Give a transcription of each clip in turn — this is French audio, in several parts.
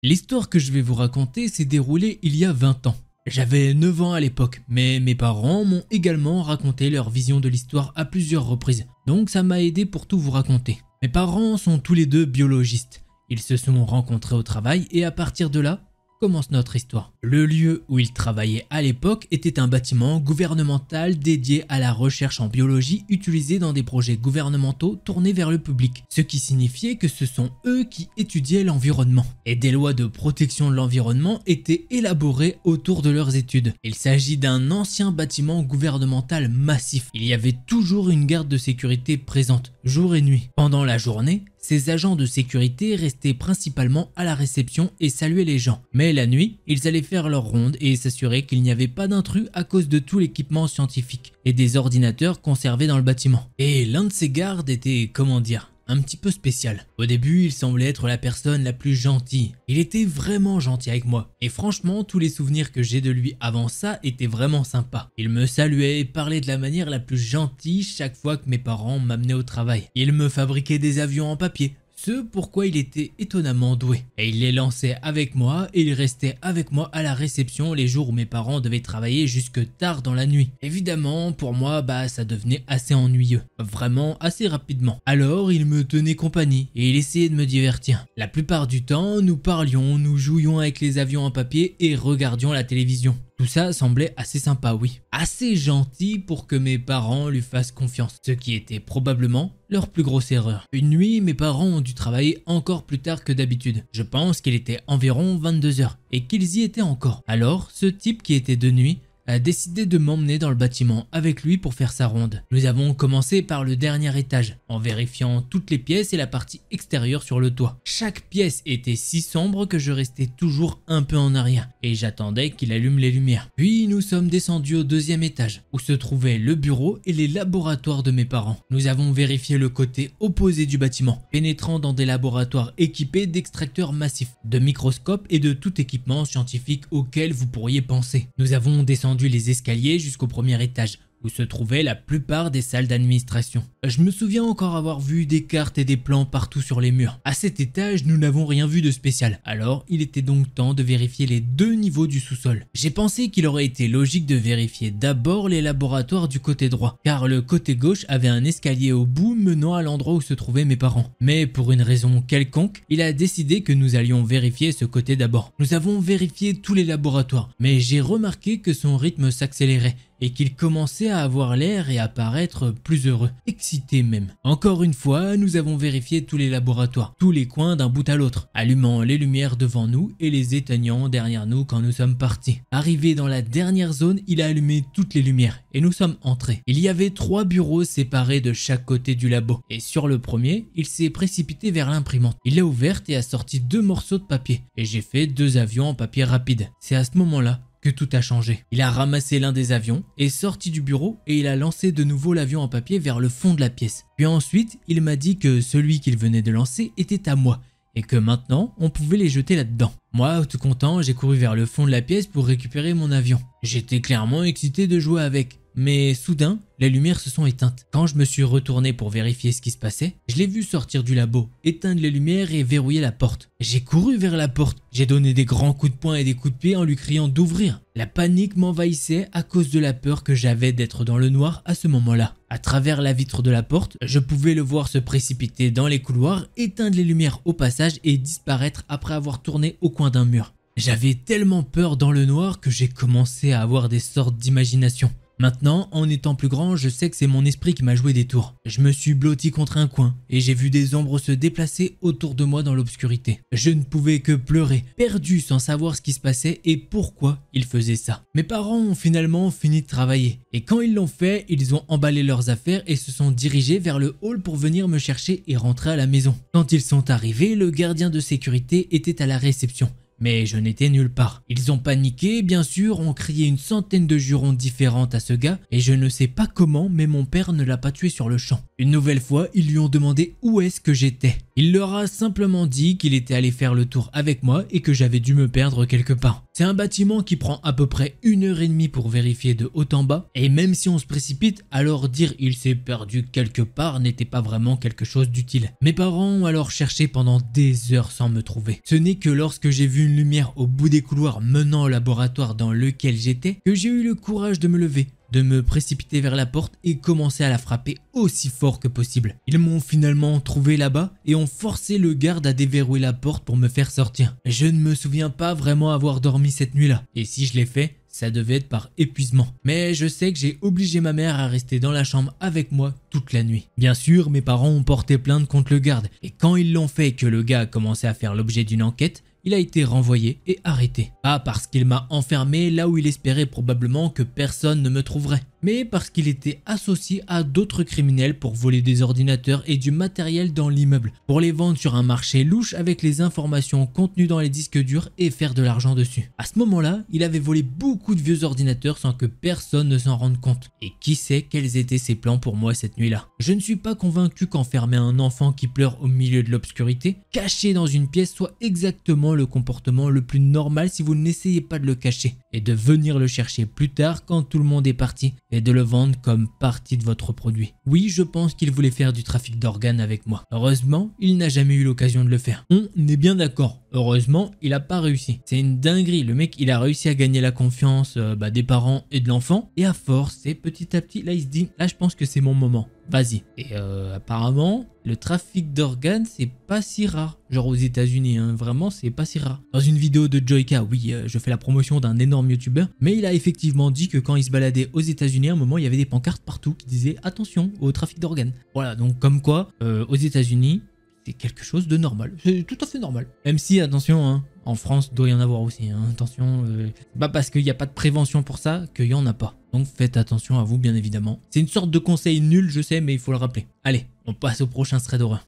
L'histoire que je vais vous raconter s'est déroulée il y a 20 ans. J'avais 9 ans à l'époque, mais mes parents m'ont également raconté leur vision de l'histoire à plusieurs reprises, donc ça m'a aidé pour tout vous raconter. Mes parents sont tous les deux biologistes. Ils se sont rencontrés au travail et à partir de là, commence notre histoire. Le lieu où ils travaillaient à l'époque était un bâtiment gouvernemental dédié à la recherche en biologie utilisé dans des projets gouvernementaux tournés vers le public, ce qui signifiait que ce sont eux qui étudiaient l'environnement. Et des lois de protection de l'environnement étaient élaborées autour de leurs études. Il s'agit d'un ancien bâtiment gouvernemental massif. Il y avait toujours une garde de sécurité présente, jour et nuit. Pendant la journée, ces agents de sécurité restaient principalement à la réception et saluaient les gens. Mais la nuit, ils allaient faire leur ronde et s'assurer qu'il n'y avait pas d'intrus à cause de tout l'équipement scientifique et des ordinateurs conservés dans le bâtiment. Et l'un de ces gardes était, comment dire, un petit peu spécial. Au début, il semblait être la personne la plus gentille. Il était vraiment gentil avec moi. Et franchement, tous les souvenirs que j'ai de lui avant ça étaient vraiment sympas. Il me saluait et parlait de la manière la plus gentille chaque fois que mes parents m'amenaient au travail. Il me fabriquait des avions en papier. Ce pourquoi il était étonnamment doué. Et il les lançait avec moi et il restait avec moi à la réception les jours où mes parents devaient travailler jusque tard dans la nuit. Évidemment, pour moi, ça devenait assez ennuyeux. Vraiment assez rapidement. Alors, il me tenait compagnie et il essayait de me divertir. La plupart du temps, nous parlions, nous jouions avec les avions en papier et regardions la télévision. Tout ça semblait assez sympa, oui. Assez gentil pour que mes parents lui fassent confiance, ce qui était probablement leur plus grosse erreur. Une nuit, mes parents ont dû travailler encore plus tard que d'habitude. Je pense qu'il était environ 22 h et qu'ils y étaient encore. Alors, ce type qui était de nuit a décidé de m'emmener dans le bâtiment avec lui pour faire sa ronde. Nous avons commencé par le dernier étage, en vérifiant toutes les pièces et la partie extérieure sur le toit. Chaque pièce était si sombre que je restais toujours un peu en arrière, et j'attendais qu'il allume les lumières. Puis nous sommes descendus au deuxième étage, où se trouvaient le bureau et les laboratoires de mes parents. Nous avons vérifié le côté opposé du bâtiment, pénétrant dans des laboratoires équipés d'extracteurs massifs, de microscopes et de tout équipement scientifique auquel vous pourriez penser. Nous avons descendu les escaliers jusqu'au premier étage, où se trouvaient la plupart des salles d'administration. Je me souviens encore avoir vu des cartes et des plans partout sur les murs. À cet étage, nous n'avons rien vu de spécial. Alors, il était donc temps de vérifier les deux niveaux du sous-sol. J'ai pensé qu'il aurait été logique de vérifier d'abord les laboratoires du côté droit, car le côté gauche avait un escalier au bout menant à l'endroit où se trouvaient mes parents. Mais pour une raison quelconque, il a décidé que nous allions vérifier ce côté d'abord. Nous avons vérifié tous les laboratoires, mais j'ai remarqué que son rythme s'accélérait et qu'il commençait à avoir l'air et à paraître plus heureux, excité même. Encore une fois, nous avons vérifié tous les laboratoires, tous les coins d'un bout à l'autre, allumant les lumières devant nous et les éteignant derrière nous quand nous sommes partis. Arrivé dans la dernière zone, il a allumé toutes les lumières et nous sommes entrés. Il y avait 3 bureaux séparés de chaque côté du labo et sur le premier, il s'est précipité vers l'imprimante. Il l'a ouverte et a sorti 2 morceaux de papier et j'ai fait 2 avions en papier rapide. C'est à ce moment-là que tout a changé. Il a ramassé l'un des avions, est sorti du bureau et il a lancé de nouveau l'avion en papier vers le fond de la pièce. Puis ensuite, il m'a dit que celui qu'il venait de lancer était à moi et que maintenant, on pouvait les jeter là-dedans. Moi, tout content, j'ai couru vers le fond de la pièce pour récupérer mon avion. J'étais clairement excité de jouer avec. Mais soudain, les lumières se sont éteintes. Quand je me suis retourné pour vérifier ce qui se passait, je l'ai vu sortir du labo, éteindre les lumières et verrouiller la porte. J'ai couru vers la porte. J'ai donné des grands coups de poing et des coups de pied en lui criant d'ouvrir. La panique m'envahissait à cause de la peur que j'avais d'être dans le noir à ce moment-là. À travers la vitre de la porte, je pouvais le voir se précipiter dans les couloirs, éteindre les lumières au passage et disparaître après avoir tourné au coin d'un mur. J'avais tellement peur dans le noir que j'ai commencé à avoir des sortes d'imagination. Maintenant, en étant plus grand, je sais que c'est mon esprit qui m'a joué des tours. Je me suis blotti contre un coin et j'ai vu des ombres se déplacer autour de moi dans l'obscurité. Je ne pouvais que pleurer, perdu sans savoir ce qui se passait et pourquoi ils faisaient ça. Mes parents ont finalement fini de travailler et quand ils l'ont fait, ils ont emballé leurs affaires et se sont dirigés vers le hall pour venir me chercher et rentrer à la maison. Quand ils sont arrivés, le gardien de sécurité était à la réception. mais je n'étais nulle part. Ils ont paniqué, bien sûr, ont crié une centaine de jurons différentes à ce gars, et je ne sais pas comment, mais mon père ne l'a pas tué sur le champ. Une nouvelle fois, ils lui ont demandé où est-ce que j'étais. Il leur a simplement dit qu'il était allé faire le tour avec moi et que j'avais dû me perdre quelque part. C'est un bâtiment qui prend à peu près 1h30 pour vérifier de haut en bas, et même si on se précipite, alors dire il s'est perdu quelque part n'était pas vraiment quelque chose d'utile. Mes parents ont alors cherché pendant des heures sans me trouver. Ce n'est que lorsque j'ai vu une lumière au bout des couloirs menant au laboratoire dans lequel j'étais que j'ai eu le courage de me lever, de me précipiter vers la porte et commencer à la frapper aussi fort que possible. Ils m'ont finalement trouvé là-bas et ont forcé le garde à déverrouiller la porte pour me faire sortir. Je ne me souviens pas vraiment avoir dormi cette nuit-là, et si je l'ai fait, ça devait être par épuisement. Mais je sais que j'ai obligé ma mère à rester dans la chambre avec moi toute la nuit. Bien sûr, mes parents ont porté plainte contre le garde, et quand ils l'ont fait et que le gars a commencé à faire l'objet d'une enquête, il a été renvoyé et arrêté. Pas parce qu'il m'a enfermé là où il espérait probablement que personne ne me trouverait, mais parce qu'il était associé à d'autres criminels pour voler des ordinateurs et du matériel dans l'immeuble, pour les vendre sur un marché louche avec les informations contenues dans les disques durs et faire de l'argent dessus. À ce moment-là, il avait volé beaucoup de vieux ordinateurs sans que personne ne s'en rende compte. Et qui sait quels étaient ses plans pour moi cette nuit-là. Je ne suis pas convaincu qu'enfermer un enfant qui pleure au milieu de l'obscurité, caché dans une pièce, soit exactement le comportement le plus normal si vous n'essayez pas de le cacher et de venir le chercher plus tard quand tout le monde est parti et de le vendre comme partie de votre produit. Oui, je pense qu'il voulait faire du trafic d'organes avec moi. Heureusement, il n'a jamais eu l'occasion de le faire. On est bien d'accord. Heureusement, il n'a pas réussi. C'est une dinguerie. Le mec, il a réussi à gagner la confiance des parents et de l'enfant. Et à force, et petit à petit, là, il se dit, là, je pense que c'est mon moment. Vas-y. Et apparemment, le trafic d'organes, c'est pas si rare. Genre aux États-Unis, hein, vraiment, c'est pas si rare. Dans une vidéo de Joyka, oui, je fais la promotion d'un énorme youtubeur, mais il a effectivement dit que quand il se baladait aux États-Unis, à un moment, il y avait des pancartes partout qui disaient attention au trafic d'organes. Voilà, donc comme quoi, aux États-Unis, c'est quelque chose de normal. C'est tout à fait normal. Même si, attention, hein, en France, doit y en avoir aussi. Hein. Attention, c'est pas parce qu'il n'y a pas de prévention pour ça qu'il n'y en a pas. Donc faites attention à vous, bien évidemment. C'est une sorte de conseil nul, je sais, mais il faut le rappeler. Allez, on passe au prochain thread d'horreur.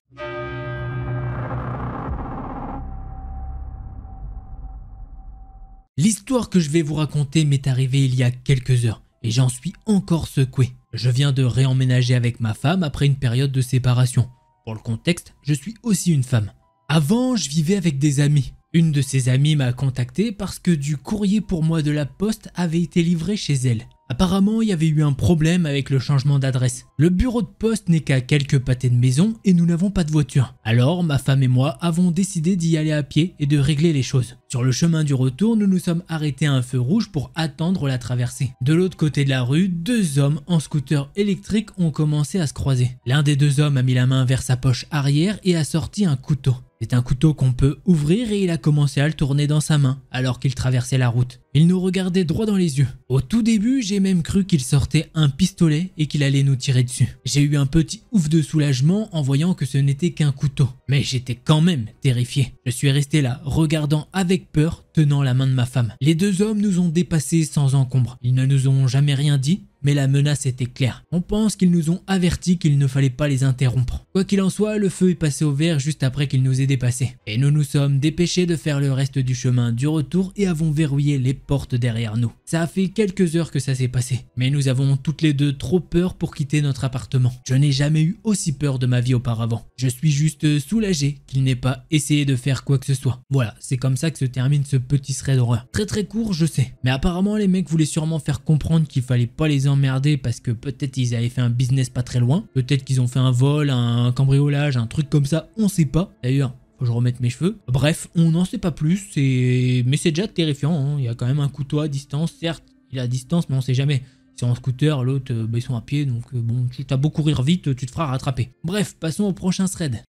L'histoire que je vais vous raconter m'est arrivée il y a quelques heures, et j'en suis encore secoué. Je viens de réemménager avec ma femme après une période de séparation. Pour le contexte, je suis aussi une femme. Avant, je vivais avec des amis. Une de ses amies m'a contacté parce que du courrier pour moi de la poste avait été livré chez elle. Apparemment, il y avait eu un problème avec le changement d'adresse. Le bureau de poste n'est qu'à quelques pâtés de maison et nous n'avons pas de voiture. Alors, ma femme et moi avons décidé d'y aller à pied et de régler les choses. Sur le chemin du retour, nous nous sommes arrêtés à un feu rouge pour attendre la traversée. De l'autre côté de la rue, deux hommes en scooter électrique ont commencé à se croiser. L'un des deux hommes a mis la main vers sa poche arrière et a sorti un couteau. C'est un couteau qu'on peut ouvrir et il a commencé à le tourner dans sa main alors qu'il traversait la route. Il nous regardait droit dans les yeux. Au tout début, j'ai même cru qu'il sortait un pistolet et qu'il allait nous tirer dessus. J'ai eu un petit ouf de soulagement en voyant que ce n'était qu'un couteau. Mais j'étais quand même terrifié. Je suis resté là, regardant avec peur, tenant la main de ma femme. Les deux hommes nous ont dépassés sans encombre. Ils ne nous ont jamais rien dit, mais la menace était claire. On pense qu'ils nous ont avertis qu'il ne fallait pas les interrompre. Quoi qu'il en soit, le feu est passé au vert juste après qu'ils nous aient dépassés. Et nous nous sommes dépêchés de faire le reste du chemin du retour et avons verrouillé les portes derrière nous. Ça a fait quelques heures que ça s'est passé, mais nous avons toutes les deux trop peur pour quitter notre appartement. Je n'ai jamais eu aussi peur de ma vie auparavant. Je suis juste soulagé qu'il n'ait pas essayé de faire quoi que ce soit. Voilà, c'est comme ça que se termine ce petit thread d'horreur. Très court, je sais. Mais apparemment, les mecs voulaient sûrement faire comprendre qu'il fallait pas les emmerder parce que peut-être ils avaient fait un business pas très loin. Peut-être qu'ils ont fait un vol, un cambriolage, un truc comme ça, on sait pas. D'ailleurs, faut que je remette mes cheveux. Bref, on n'en sait pas plus, mais c'est déjà terrifiant, hein. Il y a quand même un couteau à distance, certes, il est à distance, mais on sait jamais. C'est en scooter, l'autre, ils sont à pied, donc bon, tu t'as beau courir vite, tu te feras rattraper. Bref, passons au prochain thread.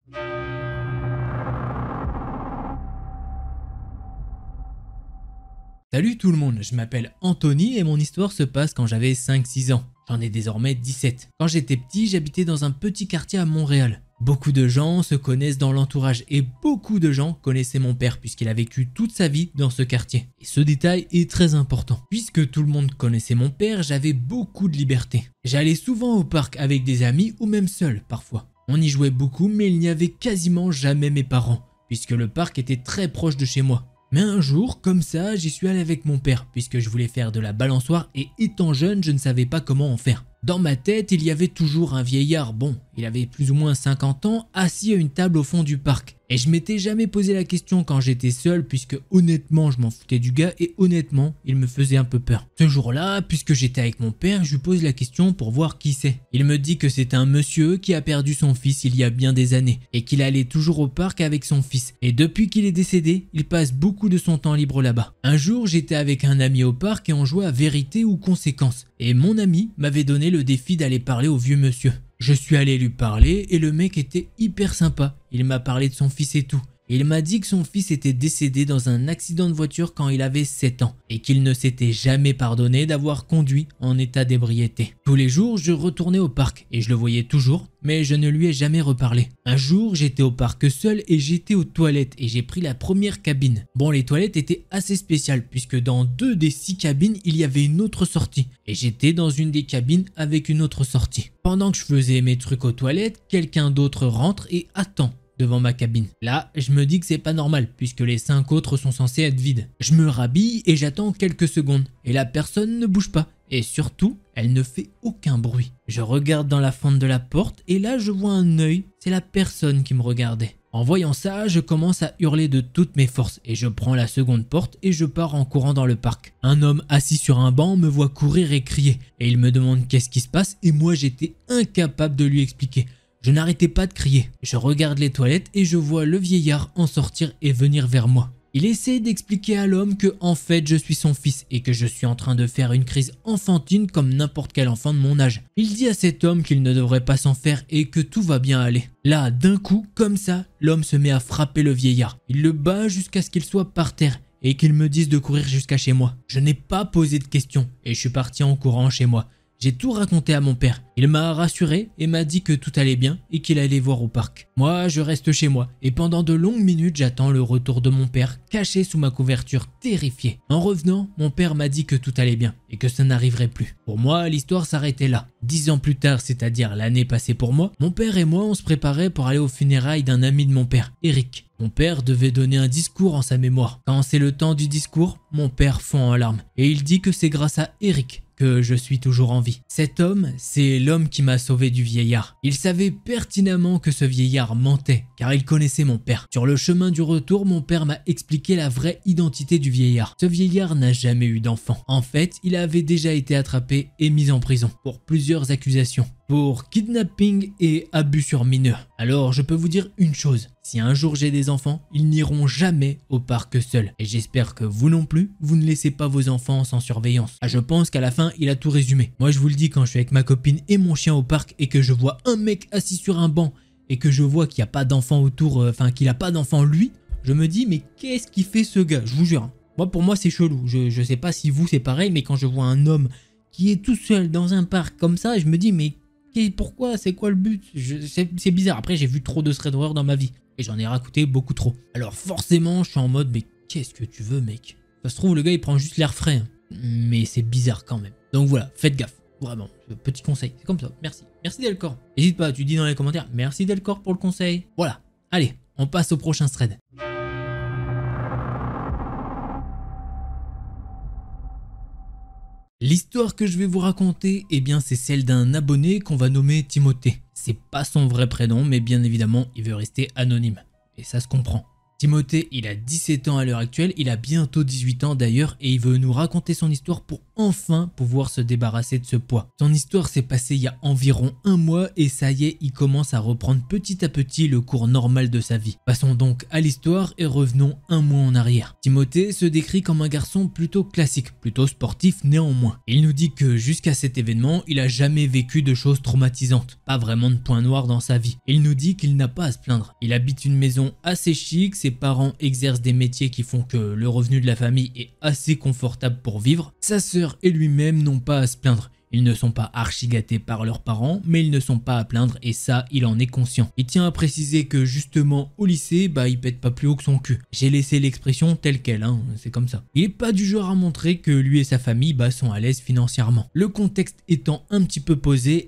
Salut tout le monde, je m'appelle Anthony et mon histoire se passe quand j'avais 5-6 ans. J'en ai désormais 17. Quand j'étais petit, j'habitais dans un petit quartier à Montréal. Beaucoup de gens se connaissent dans l'entourage et beaucoup de gens connaissaient mon père puisqu'il a vécu toute sa vie dans ce quartier. Et ce détail est très important. Puisque tout le monde connaissait mon père, j'avais beaucoup de liberté. J'allais souvent au parc avec des amis ou même seul parfois. On y jouait beaucoup mais il n'y avait quasiment jamais mes parents puisque le parc était très proche de chez moi. Mais un jour, comme ça, j'y suis allé avec mon père, puisque je voulais faire de la balançoire et étant jeune, je ne savais pas comment en faire. Dans ma tête, il y avait toujours un vieillard, bon, il avait plus ou moins 50 ans, assis à une table au fond du parc. Et je m'étais jamais posé la question quand j'étais seul, puisque honnêtement, je m'en foutais du gars et honnêtement, il me faisait un peu peur. Ce jour-là, puisque j'étais avec mon père, je lui pose la question pour voir qui c'est. Il me dit que c'est un monsieur qui a perdu son fils il y a bien des années et qu'il allait toujours au parc avec son fils. Et depuis qu'il est décédé, il passe beaucoup de son temps libre là-bas. Un jour, j'étais avec un ami au parc et on jouait à vérité ou conséquence. Et mon ami m'avait donné le défi d'aller parler au vieux monsieur. Je suis allé lui parler et le mec était hyper sympa. Il m'a parlé de son fils et tout. Il m'a dit que son fils était décédé dans un accident de voiture quand il avait 7 ans et qu'il ne s'était jamais pardonné d'avoir conduit en état d'ébriété. Tous les jours, je retournais au parc et je le voyais toujours, mais je ne lui ai jamais reparlé. Un jour, j'étais au parc seul et j'étais aux toilettes et j'ai pris la première cabine. Bon, les toilettes étaient assez spéciales puisque dans 2 des 6 cabines, il y avait une autre sortie et j'étais dans une des cabines avec une autre sortie. Pendant que je faisais mes trucs aux toilettes, quelqu'un d'autre rentre et attend devant ma cabine. Là, je me dis que c'est pas normal puisque les 5 autres sont censés être vides. Je me rhabille et j'attends quelques secondes et la personne ne bouge pas et surtout, elle ne fait aucun bruit. Je regarde dans la fente de la porte et là je vois un œil, c'est la personne qui me regardait. En voyant ça, je commence à hurler de toutes mes forces et je prends la seconde porte et je pars en courant dans le parc. Un homme assis sur un banc me voit courir et crier et il me demande qu'est-ce qui se passe et moi j'étais incapable de lui expliquer. Je n'arrêtais pas de crier. Je regarde les toilettes et je vois le vieillard en sortir et venir vers moi. Il essaie d'expliquer à l'homme que en fait je suis son fils et que je suis en train de faire une crise enfantine comme n'importe quel enfant de mon âge. Il dit à cet homme qu'il ne devrait pas s'en faire et que tout va bien aller. Là, d'un coup, comme ça, l'homme se met à frapper le vieillard. Il le bat jusqu'à ce qu'il soit par terre et qu'il me dise de courir jusqu'à chez moi. Je n'ai pas posé de questions et je suis parti en courant chez moi. J'ai tout raconté à mon père. Il m'a rassuré et m'a dit que tout allait bien et qu'il allait voir au parc. Moi, je reste chez moi et pendant de longues minutes, j'attends le retour de mon père, caché sous ma couverture, terrifié. En revenant, mon père m'a dit que tout allait bien et que ça n'arriverait plus. Pour moi, l'histoire s'arrêtait là. 10 ans plus tard, c'est-à-dire l'année passée pour moi, mon père et moi, on se préparait pour aller aux funérailles d'un ami de mon père, Eric. Mon père devait donner un discours en sa mémoire. Quand c'est le temps du discours, mon père fond en larmes et il dit que c'est grâce à Eric que je suis toujours en vie. Cet homme, c'est l'homme qui m'a sauvé du vieillard. Il savait pertinemment que ce vieillard mentait, car il connaissait mon père. Sur le chemin du retour, mon père m'a expliqué la vraie identité du vieillard. Ce vieillard n'a jamais eu d'enfant. En fait, il avait déjà été attrapé et mis en prison pour plusieurs accusations. Pour kidnapping et abus sur mineurs. Alors, je peux vous dire une chose. Si un jour j'ai des enfants, ils n'iront jamais au parc seuls. Et j'espère que vous non plus, vous ne laissez pas vos enfants sans surveillance. Je pense qu'à la fin, il a tout résumé. Moi, je vous le dis, quand je suis avec ma copine et mon chien au parc et que je vois un mec assis sur un banc et que je vois qu'il n'y a pas d'enfant autour, qu'il n'a pas d'enfant lui, je me dis, mais qu'est-ce qu'il fait ce gars? Je vous jure. Hein. Moi, pour moi, c'est chelou. Je sais pas si vous, c'est pareil, mais quand je vois un homme qui est tout seul dans un parc comme ça, je me dis, mais pourquoi? C'est quoi le but? C'est bizarre. Après, j'ai vu trop de threads d'horreur dans ma vie. Et j'en ai raconté beaucoup trop. Alors forcément, je suis en mode, mais qu'est-ce que tu veux, mec? Ça se trouve, le gars, il prend juste l'air frais. Hein. Mais c'est bizarre quand même. Donc voilà, faites gaffe. Vraiment, petit conseil. C'est comme ça. Merci. Merci Delcor. N'hésite pas, tu dis dans les commentaires, merci Delcor pour le conseil. Voilà. Allez, on passe au prochain thread. L'histoire que je vais vous raconter, eh bien c'est celle d'un abonné qu'on va nommer Timothée. C'est pas son vrai prénom, mais bien évidemment, il veut rester anonyme. Et ça se comprend. Timothée, il a 17 ans à l'heure actuelle, il a bientôt 18 ans d'ailleurs, et il veut nous raconter son histoire pour enfin pouvoir se débarrasser de ce poids. Son histoire s'est passée il y a environ un mois et ça y est, il commence à reprendre petit à petit le cours normal de sa vie. Passons donc à l'histoire et revenons un mois en arrière. Timothée se décrit comme un garçon plutôt classique, plutôt sportif néanmoins. Il nous dit que jusqu'à cet événement, il a jamais vécu de choses traumatisantes, pas vraiment de points noirs dans sa vie. Il nous dit qu'il n'a pas à se plaindre. Il habite une maison assez chic, ses parents exercent des métiers qui font que le revenu de la famille est assez confortable pour vivre. Sa sœur et lui-même n'ont pas à se plaindre. Ils ne sont pas archi gâtés par leurs parents, mais ils ne sont pas à plaindre et ça, il en est conscient. Il tient à préciser que justement au lycée, il pète pas plus haut que son cul. J'ai laissé l'expression telle qu'elle, c'est comme ça. Il est pas du genre à montrer que lui et sa famille sont à l'aise financièrement. Le contexte étant un petit peu posé,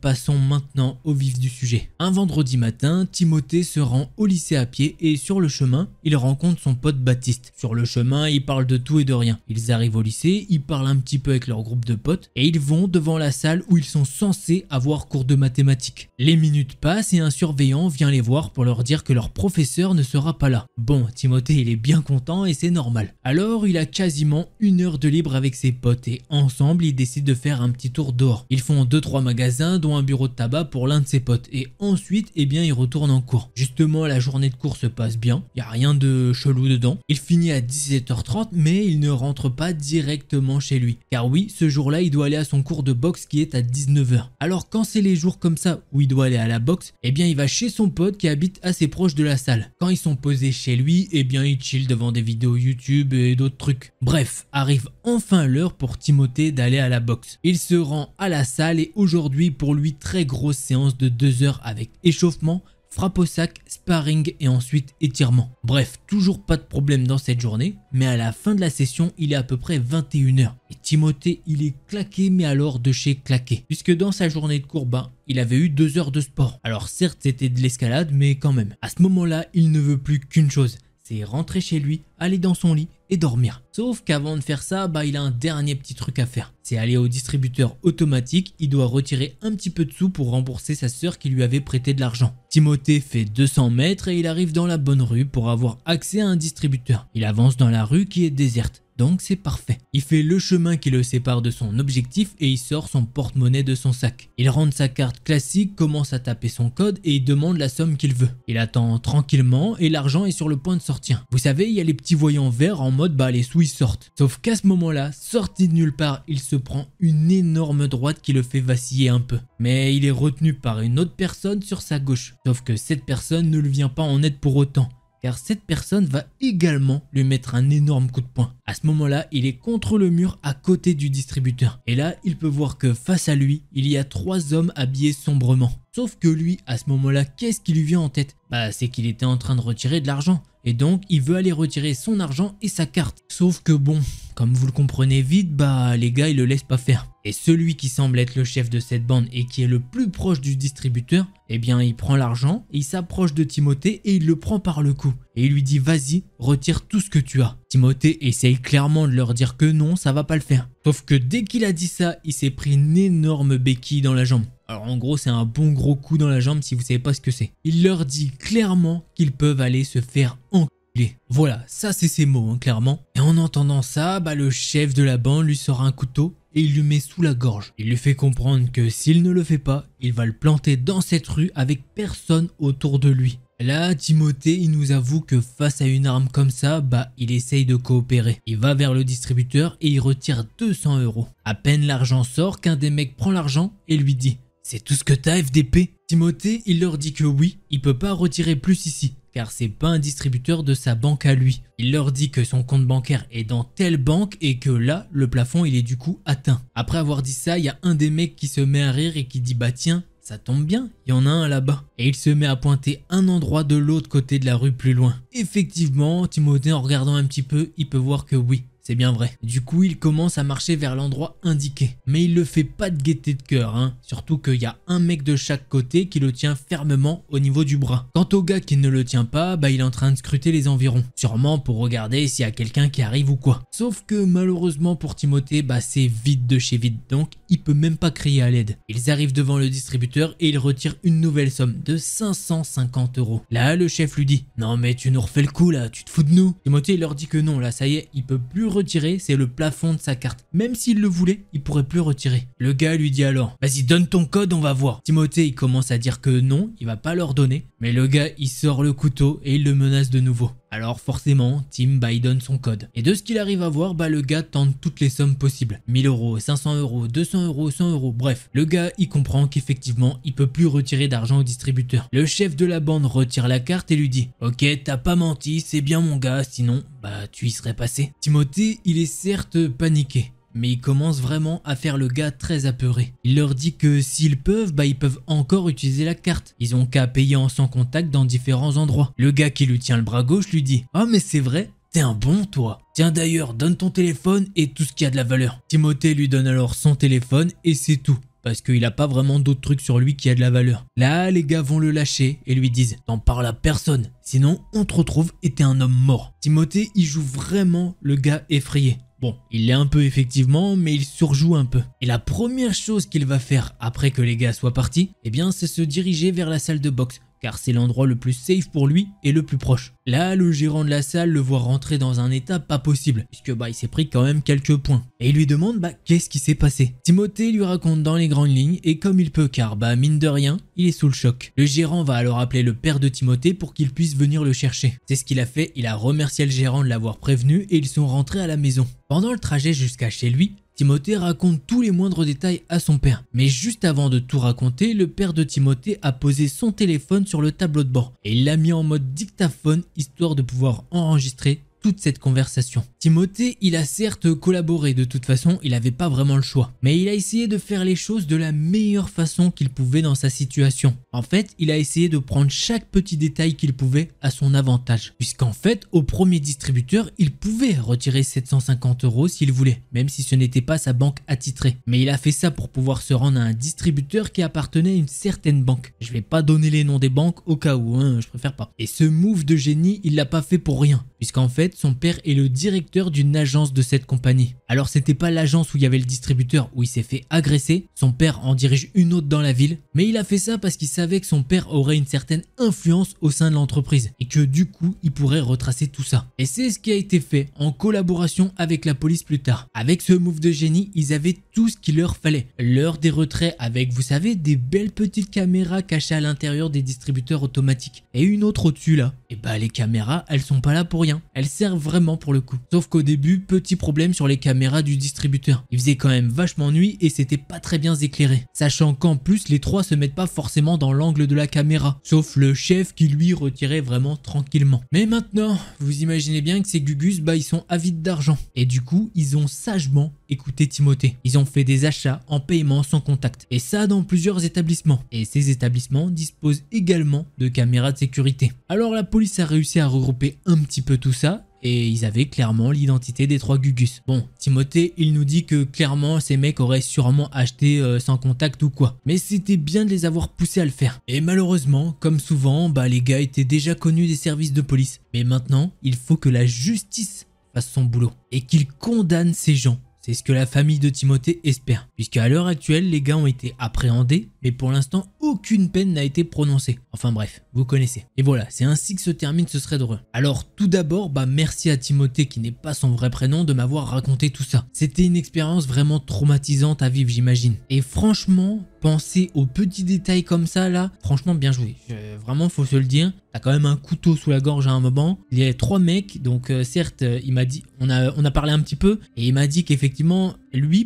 passons maintenant au vif du sujet. Un vendredi matin, Timothée se rend au lycée à pied et sur le chemin, il rencontre son pote Baptiste. Sur le chemin, ils parlent de tout et de rien. Ils arrivent au lycée, ils parlent un petit peu avec leur groupe de potes et ils vont devant la salle où ils sont censés avoir cours de mathématiques. Les minutes passent et un surveillant vient les voir pour leur dire que leur professeur ne sera pas là. Bon, Timothée il est bien content et c'est normal. Alors il a quasiment 1 heure de libre avec ses potes et ensemble ils décident de faire un petit tour dehors. Ils font 2-3 magasins dont un bureau de tabac pour l'un de ses potes et ensuite ils retournent en cours. Justement la journée de cours se passe bien, il n'y a rien de chelou dedans. Il finit à 17h30 mais il ne rentre pas directement chez lui. Car oui, ce jour-là il doit aller à son cours de boxe qui est à 19h. Alors quand c'est les jours comme ça où il doit aller à la boxe, il va chez son pote qui habite assez proche de la salle. Quand ils sont posés chez lui, il chill devant des vidéos YouTube et d'autres trucs. Bref, arrive enfin l'heure pour Timothée d'aller à la boxe. Il se rend à la salle et aujourd'hui pour lui très grosse séance de 2 heures avec échauffement, frappe au sac, sparring et ensuite étirement. Bref, toujours pas de problème dans cette journée, mais à la fin de la session, il est à peu près 21h. Et Timothée, il est claqué, mais alors de chez claqué. Puisque dans sa journée de cours, il avait eu 2 heures de sport. Alors certes, c'était de l'escalade, mais quand même. À ce moment-là, il ne veut plus qu'une chose, c'est rentrer chez lui, aller dans son lit et dormir. Sauf qu'avant de faire ça, il a un dernier petit truc à faire. C'est aller au distributeur automatique, il doit retirer un petit peu de sous pour rembourser sa sœur qui lui avait prêté de l'argent. Timothée fait 200 mètres et il arrive dans la bonne rue pour avoir accès à un distributeur. Il avance dans la rue qui est déserte. Donc c'est parfait. Il fait le chemin qui le sépare de son objectif et il sort son porte-monnaie de son sac. Il rentre sa carte classique, commence à taper son code et il demande la somme qu'il veut. Il attend tranquillement et l'argent est sur le point de sortir. Vous savez, il y a les petits voyants verts en mode les sous ils sortent. Sauf qu'à ce moment-là, sorti de nulle part, il se prend une énorme droite qui le fait vaciller un peu. Mais il est retenu par une autre personne sur sa gauche. Sauf que cette personne ne lui vient pas en aide pour autant. Car cette personne va également lui mettre un énorme coup de poing. À ce moment-là, il est contre le mur à côté du distributeur. Et là, il peut voir que face à lui, il y a 3 hommes habillés sombrement. Sauf que lui, à ce moment-là, qu'est-ce qui lui vient en tête? C'est qu'il était en train de retirer de l'argent. Et donc, il veut aller retirer son argent et sa carte. Sauf que bon, comme vous le comprenez vite, les gars, ils le laissent pas faire. Et celui qui semble être le chef de cette bande et qui est le plus proche du distributeur, il prend l'argent, il s'approche de Timothée et il le prend par le cou. Et il lui dit vas-y, retire tout ce que tu as. Timothée essaye clairement de leur dire que non, ça va pas le faire. Sauf que dès qu'il a dit ça, il s'est pris une énorme béquille dans la jambe. Alors en gros, c'est un bon gros coup dans la jambe si vous savez pas ce que c'est. Il leur dit clairement qu'ils peuvent aller se faire enculer. Voilà, ça c'est ses mots, clairement. Et en entendant ça, le chef de la bande lui sort un couteau et il lui met sous la gorge. Il lui fait comprendre que s'il ne le fait pas, il va le planter dans cette rue avec personne autour de lui. Là, Timothée, il nous avoue que face à une arme comme ça, il essaye de coopérer. Il va vers le distributeur et il retire 200 €. À peine l'argent sort qu'un des mecs prend l'argent et lui dit « C'est tout ce que t'as, FDP ?» Timothée, il leur dit que oui, il peut pas retirer plus ici, car c'est pas un distributeur de sa banque à lui. Il leur dit que son compte bancaire est dans telle banque et que là, le plafond, il est du coup atteint. Après avoir dit ça, il y a un des mecs qui se met à rire et qui dit « Bah tiens, ça tombe bien, il y en a un là-bas. » Et il se met à pointer un endroit de l'autre côté de la rue plus loin. Effectivement, Timothée, en regardant un petit peu, il peut voir que oui, c'est bien vrai. Du coup, il commence à marcher vers l'endroit indiqué. Mais il le fait pas de gaieté de cœur, Surtout qu'il y a un mec de chaque côté qui le tient fermement au niveau du bras. Quant au gars qui ne le tient pas, il est en train de scruter les environs. Sûrement pour regarder s'il y a quelqu'un qui arrive ou quoi. Sauf que malheureusement pour Timothée, c'est vide de chez vide. Donc, il peut même pas crier à l'aide. Ils arrivent devant le distributeur et il retire une nouvelle somme de 550 €. Là, le chef lui dit « Non mais tu nous refais le coup là, tu te fous de nous ?» Timothée il leur dit que non, là ça y est, il peut plus retirer, c'est le plafond de sa carte. Même s'il le voulait, il pourrait plus retirer. Le gars lui dit alors « Vas-y, donne ton code, on va voir. » Timothée, il commence à dire que non, il va pas leur donner. Mais le gars, il sort le couteau et il le menace de nouveau. Alors forcément, Tim, il donne son code. Et de ce qu'il arrive à voir, le gars tente toutes les sommes possibles. 1000 €, 500 €, 200 €, 100 €, bref. Le gars, il comprend qu'effectivement, il peut plus retirer d'argent au distributeur. Le chef de la bande retire la carte et lui dit « Ok, t'as pas menti, c'est bien mon gars, sinon, tu y serais passé. » Timothée, il est certes paniqué. mais il commence vraiment à faire le gars très apeuré. Il leur dit que s'ils peuvent, ils peuvent encore utiliser la carte. Ils ont qu'à payer en sans contact dans différents endroits. Le gars qui lui tient le bras gauche lui dit « Ah mais c'est vrai, t'es un bon toi. Tiens d'ailleurs, donne ton téléphone et tout ce qui a de la valeur. » Timothée lui donne alors son téléphone et c'est tout. Parce qu'il a pas vraiment d'autres trucs sur lui qui a de la valeur. Là, les gars vont le lâcher et lui disent « T'en parles à personne, sinon on te retrouve et t'es un homme mort. » Timothée, il joue vraiment le gars effrayé. Bon, il l'est un peu effectivement, mais il surjoue un peu. Et la première chose qu'il va faire après que les gars soient partis, eh bien c'est se diriger vers la salle de boxe. Car c'est l'endroit le plus safe pour lui et le plus proche. Là, le gérant de la salle le voit rentrer dans un état pas possible, puisque il s'est pris quand même quelques points. Et il lui demande qu'est-ce qui s'est passé. Timothée lui raconte dans les grandes lignes et comme il peut car mine de rien, il est sous le choc. Le gérant va alors appeler le père de Timothée pour qu'il puisse venir le chercher. C'est ce qu'il a fait, il a remercié le gérant de l'avoir prévenu et ils sont rentrés à la maison. Pendant le trajet jusqu'à chez lui, Timothée raconte tous les moindres détails à son père. Mais juste avant de tout raconter, le père de Timothée a posé son téléphone sur le tableau de bord et il l'a mis en mode dictaphone histoire de pouvoir enregistrer toute cette conversation. Timothée, il a certes collaboré, de toute façon, il n'avait pas vraiment le choix. Mais il a essayé de faire les choses de la meilleure façon qu'il pouvait dans sa situation. En fait, il a essayé de prendre chaque petit détail qu'il pouvait à son avantage. Puisqu'en fait, au premier distributeur, il pouvait retirer 750 € s'il voulait, même si ce n'était pas sa banque attitrée. Mais il a fait ça pour pouvoir se rendre à un distributeur qui appartenait à une certaine banque. Je vais pas donner les noms des banques au cas où, je préfère pas. Et ce move de génie, il l'a pas fait pour rien. Puisqu'en fait, son père est le directeur d'une agence de cette compagnie. Alors c'était pas l'agence où il y avait le distributeur où il s'est fait agresser, son père en dirige une autre dans la ville, mais il a fait ça parce qu'il savait que son père aurait une certaine influence au sein de l'entreprise et que du coup il pourrait retracer tout ça. Et c'est ce qui a été fait en collaboration avec la police plus tard. Avec ce move de génie, ils avaient tout ce qu'il leur fallait. L'heure des retraits avec, vous savez, des belles petites caméras cachées à l'intérieur des distributeurs automatiques. Et une autre au-dessus là. Et les caméras, elles sont pas là pour rien. Elles servent vraiment pour le coup. Sauf qu'au début, petit problème sur les caméras du distributeur. Il faisait quand même vachement nuit et c'était pas très bien éclairé. Sachant qu'en plus, les trois se mettent pas forcément dans l'angle de la caméra. Sauf le chef qui lui retirait vraiment tranquillement. Mais maintenant, vous imaginez bien que ces gugus, ils sont avides d'argent. Et du coup, ils ont sagement écouté Timothée. Ils ont fait des achats en paiement sans contact. Et ça dans plusieurs établissements. Et ces établissements disposent également de caméras de sécurité. Alors la police a réussi à regrouper un petit peu tout ça. Et ils avaient clairement l'identité des trois gugus. Bon, Timothée, il nous dit que clairement ces mecs auraient sûrement acheté sans contact ou quoi. Mais c'était bien de les avoir poussés à le faire. Et malheureusement, comme souvent, les gars étaient déjà connus des services de police. Mais maintenant, il faut que la justice fasse son boulot. Et qu'il condamne ces gens. C'est ce que la famille de Timothée espère. Puisqu'à l'heure actuelle, les gars ont été appréhendés, mais pour l'instant, aucune peine n'a été prononcée. Enfin bref, vous connaissez. Et voilà, c'est ainsi que se termine ce thread heureux. Alors tout d'abord, merci à Timothée, qui n'est pas son vrai prénom, de m'avoir raconté tout ça. C'était une expérience vraiment traumatisante à vivre, j'imagine. Et franchement, penser aux petits détails comme ça là, franchement bien joué. Vraiment, faut se le dire. T'as quand même un couteau sous la gorge à un moment. Il y a 3 mecs, donc certes, il m'a dit, on a parlé un petit peu, et il m'a dit qu'effectivement,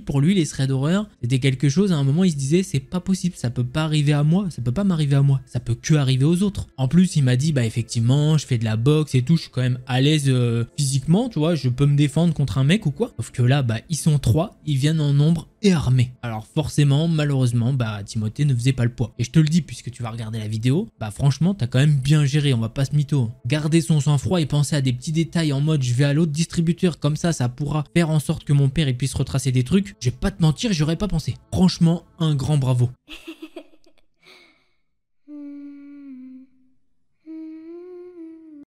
pour lui, les threads d'horreur, c'était quelque chose, à un moment, il se disait, c'est pas possible, ça peut pas arriver à moi, ça peut pas m'arriver à moi, ça peut que arriver aux autres. En plus, il m'a dit, effectivement, je fais de la boxe et tout, je suis quand même à l'aise physiquement, tu vois, je peux me défendre contre un mec ou quoi. Sauf que là, ils sont 3, ils viennent en nombre et armés. Alors forcément, malheureusement, Timothée ne faisait pas le poids. Et je te le dis, puisque tu vas regarder la vidéo, franchement, t'as quand même bien géré, on va pas se mytho. Garder son sang-froid et penser à des petits détails en mode, je vais à l'autre distributeur, comme ça pourra faire en sorte que mon père puisse retracer des trucs. Je vais pas te mentir, j'aurais pas pensé. Franchement, un grand bravo.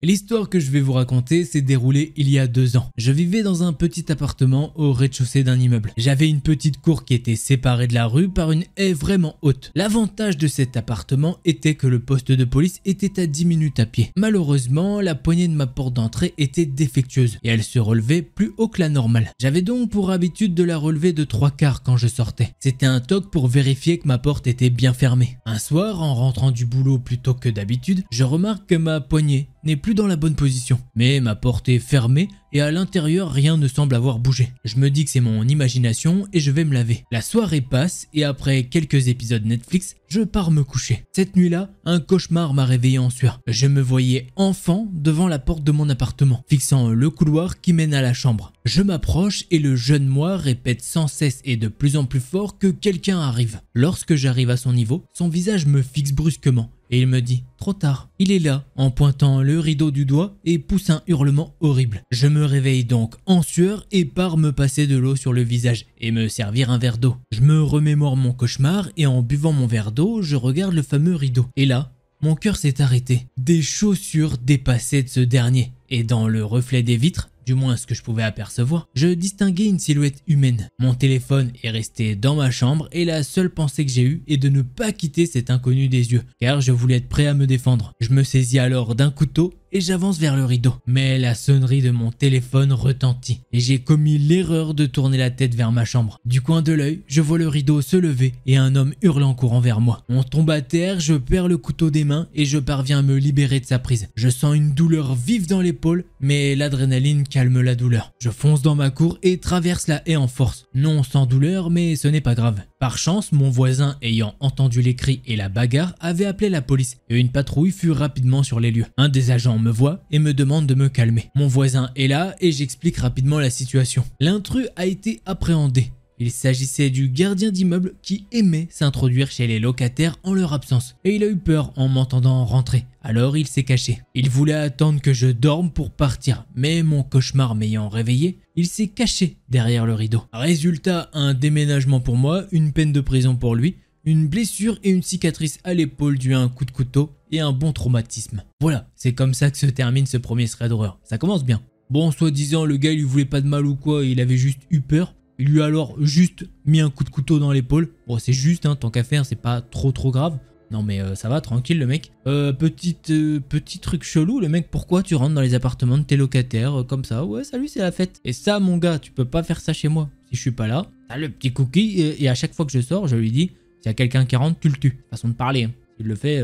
L'histoire que je vais vous raconter s'est déroulée il y a 2 ans. Je vivais dans un petit appartement au rez-de-chaussée d'un immeuble. J'avais une petite cour qui était séparée de la rue par une haie vraiment haute. L'avantage de cet appartement était que le poste de police était à 10 minutes à pied. Malheureusement, la poignée de ma porte d'entrée était défectueuse et elle se relevait plus haut que la normale. J'avais donc pour habitude de la relever de 3/4 quand je sortais. C'était un toc pour vérifier que ma porte était bien fermée. Un soir, en rentrant du boulot plus tôt que d'habitude, je remarque que ma poignée n'est plus dans la bonne position. Mais ma porte est fermée et à l'intérieur rien ne semble avoir bougé. Je me dis que c'est mon imagination et je vais me laver. La soirée passe et après quelques épisodes Netflix, je pars me coucher. Cette nuit-là, un cauchemar m'a réveillé en sueur. Je me voyais enfant devant la porte de mon appartement, fixant le couloir qui mène à la chambre. Je m'approche et le jeune moi répète sans cesse et de plus en plus fort que quelqu'un arrive. Lorsque j'arrive à son niveau, son visage me fixe brusquement et il me dit « Trop tard ». Il est là, en pointant le rideau du doigt et pousse un hurlement horrible. Je me réveille donc en sueur et pars me passer de l'eau sur le visage et me servir un verre d'eau. Je me remémore mon cauchemar et en buvant mon verre d'eau, je regarde le fameux rideau. Et là, mon cœur s'est arrêté. Des chaussures dépassaient de ce dernier et dans le reflet des vitres, du moins ce que je pouvais apercevoir, je distinguais une silhouette humaine. Mon téléphone est resté dans ma chambre et la seule pensée que j'ai eue est de ne pas quitter cet inconnu des yeux, car je voulais être prêt à me défendre. Je me saisis alors d'un couteau et j'avance vers le rideau. Mais la sonnerie de mon téléphone retentit et j'ai commis l'erreur de tourner la tête vers ma chambre. Du coin de l'œil, je vois le rideau se lever et un homme hurlant courant vers moi. On tombe à terre, je perds le couteau des mains et je parviens à me libérer de sa prise. Je sens une douleur vive dans l'épaule, mais l'adrénaline calme la douleur. Je fonce dans ma cour et traverse la haie en force. Non sans douleur, mais ce n'est pas grave. Par chance, mon voisin ayant entendu les cris et la bagarre avait appelé la police et une patrouille fut rapidement sur les lieux. Un des agents me voit et me demande de me calmer. Mon voisin est là et j'explique rapidement la situation. L'intrus a été appréhendé. Il s'agissait du gardien d'immeuble qui aimait s'introduire chez les locataires en leur absence. Et il a eu peur en m'entendant rentrer. Alors il s'est caché. Il voulait attendre que je dorme pour partir. Mais mon cauchemar m'ayant réveillé, il s'est caché derrière le rideau. Résultat, un déménagement pour moi, une peine de prison pour lui, une blessure et une cicatrice à l'épaule due à un coup de couteau et un bon traumatisme. Voilà, c'est comme ça que se termine ce premier thread d'horreur. Ça commence bien. Bon, soi-disant, le gars il lui voulait pas de mal ou quoi, il avait juste eu peur. Il lui a alors juste mis un coup de couteau dans l'épaule. Bon, c'est juste, hein, tant qu'à faire, c'est pas trop grave. Non mais ça va, tranquille le mec. Petit truc chelou, le mec, pourquoi tu rentres dans les appartements de tes locataires comme ça? Ouais, salut, c'est la fête. Et ça, mon gars, tu peux pas faire ça chez moi. Si je suis pas là, t'as le petit cookie et à chaque fois que je sors, je lui dis, s'il y a quelqu'un qui rentre, tu le tues. Façon de parler, hein. S'il le fait,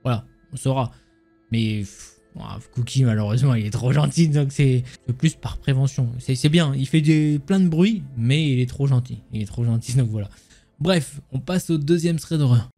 voilà, on saura. Mais... Cookie, malheureusement, il est trop gentil, donc c'est plus par prévention. C'est bien, il fait plein de bruit, mais il est trop gentil. Il est trop gentil, donc voilà. Bref, on passe au deuxième thread d'horreur.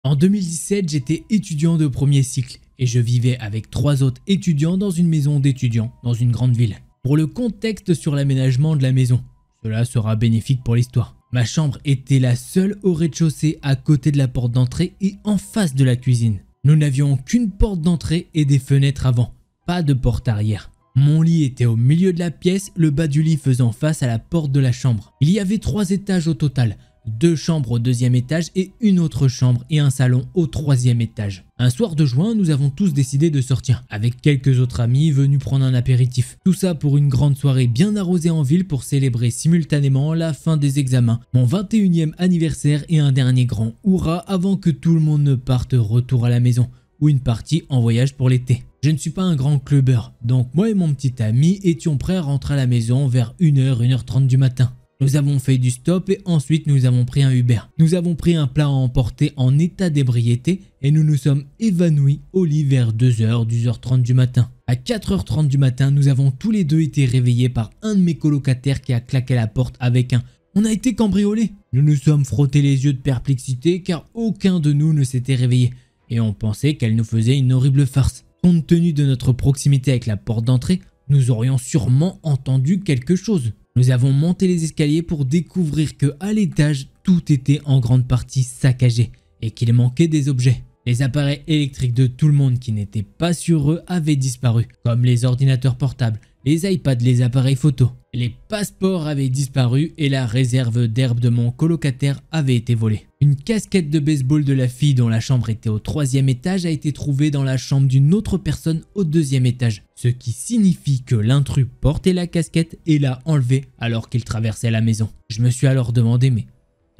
En 2017, j'étais étudiant de premier cycle et je vivais avec 3 autres étudiants dans une maison d'étudiants dans une grande ville. Pour le contexte sur l'aménagement de la maison, cela sera bénéfique pour l'histoire. Ma chambre était la seule au rez-de-chaussée à côté de la porte d'entrée et en face de la cuisine. Nous n'avions qu'une porte d'entrée et des fenêtres avant, pas de porte arrière. Mon lit était au milieu de la pièce, le bas du lit faisant face à la porte de la chambre. Il y avait 3 étages au total, 2 chambres au 2e étage et une autre chambre et un salon au 3e étage. Un soir de juin, nous avons tous décidé de sortir, avec quelques autres amis venus prendre un apéritif. Tout ça pour une grande soirée bien arrosée en ville pour célébrer simultanément la fin des examens, mon 21e anniversaire et un dernier grand hurrah avant que tout le monde ne parte retour à la maison, ou une partie en voyage pour l'été. Je ne suis pas un grand clubbeur, donc moi et mon petit ami étions prêts à rentrer à la maison vers 1h, 1h30 du matin. Nous avons fait du stop et ensuite nous avons pris un Uber. Nous avons pris un plat à emporter en état d'ébriété et nous nous sommes évanouis au lit vers 2h, 2h30 du matin. À 4h30 du matin, nous avons tous les deux été réveillés par un de mes colocataires qui a claqué la porte avec un « On a été cambriolés !» Nous nous sommes frottés les yeux de perplexité car aucun de nous ne s'était réveillé et on pensait qu'elle nous faisait une horrible farce. Compte tenu de notre proximité avec la porte d'entrée, nous aurions sûrement entendu quelque chose. Nous avons monté les escaliers pour découvrir que à l'étage, tout était en grande partie saccagé et qu'il manquait des objets. Les appareils électriques de tout le monde qui n'étaient pas sur eux avaient disparu, comme les ordinateurs portables, les iPads, les appareils photo. Les passeports avaient disparu et la réserve d'herbe de mon colocataire avait été volée. Une casquette de baseball de la fille dont la chambre était au 3e étage a été trouvée dans la chambre d'une autre personne au 2e étage. Ce qui signifie que l'intrus portait la casquette et l'a enlevée alors qu'il traversait la maison. Je me suis alors demandé mais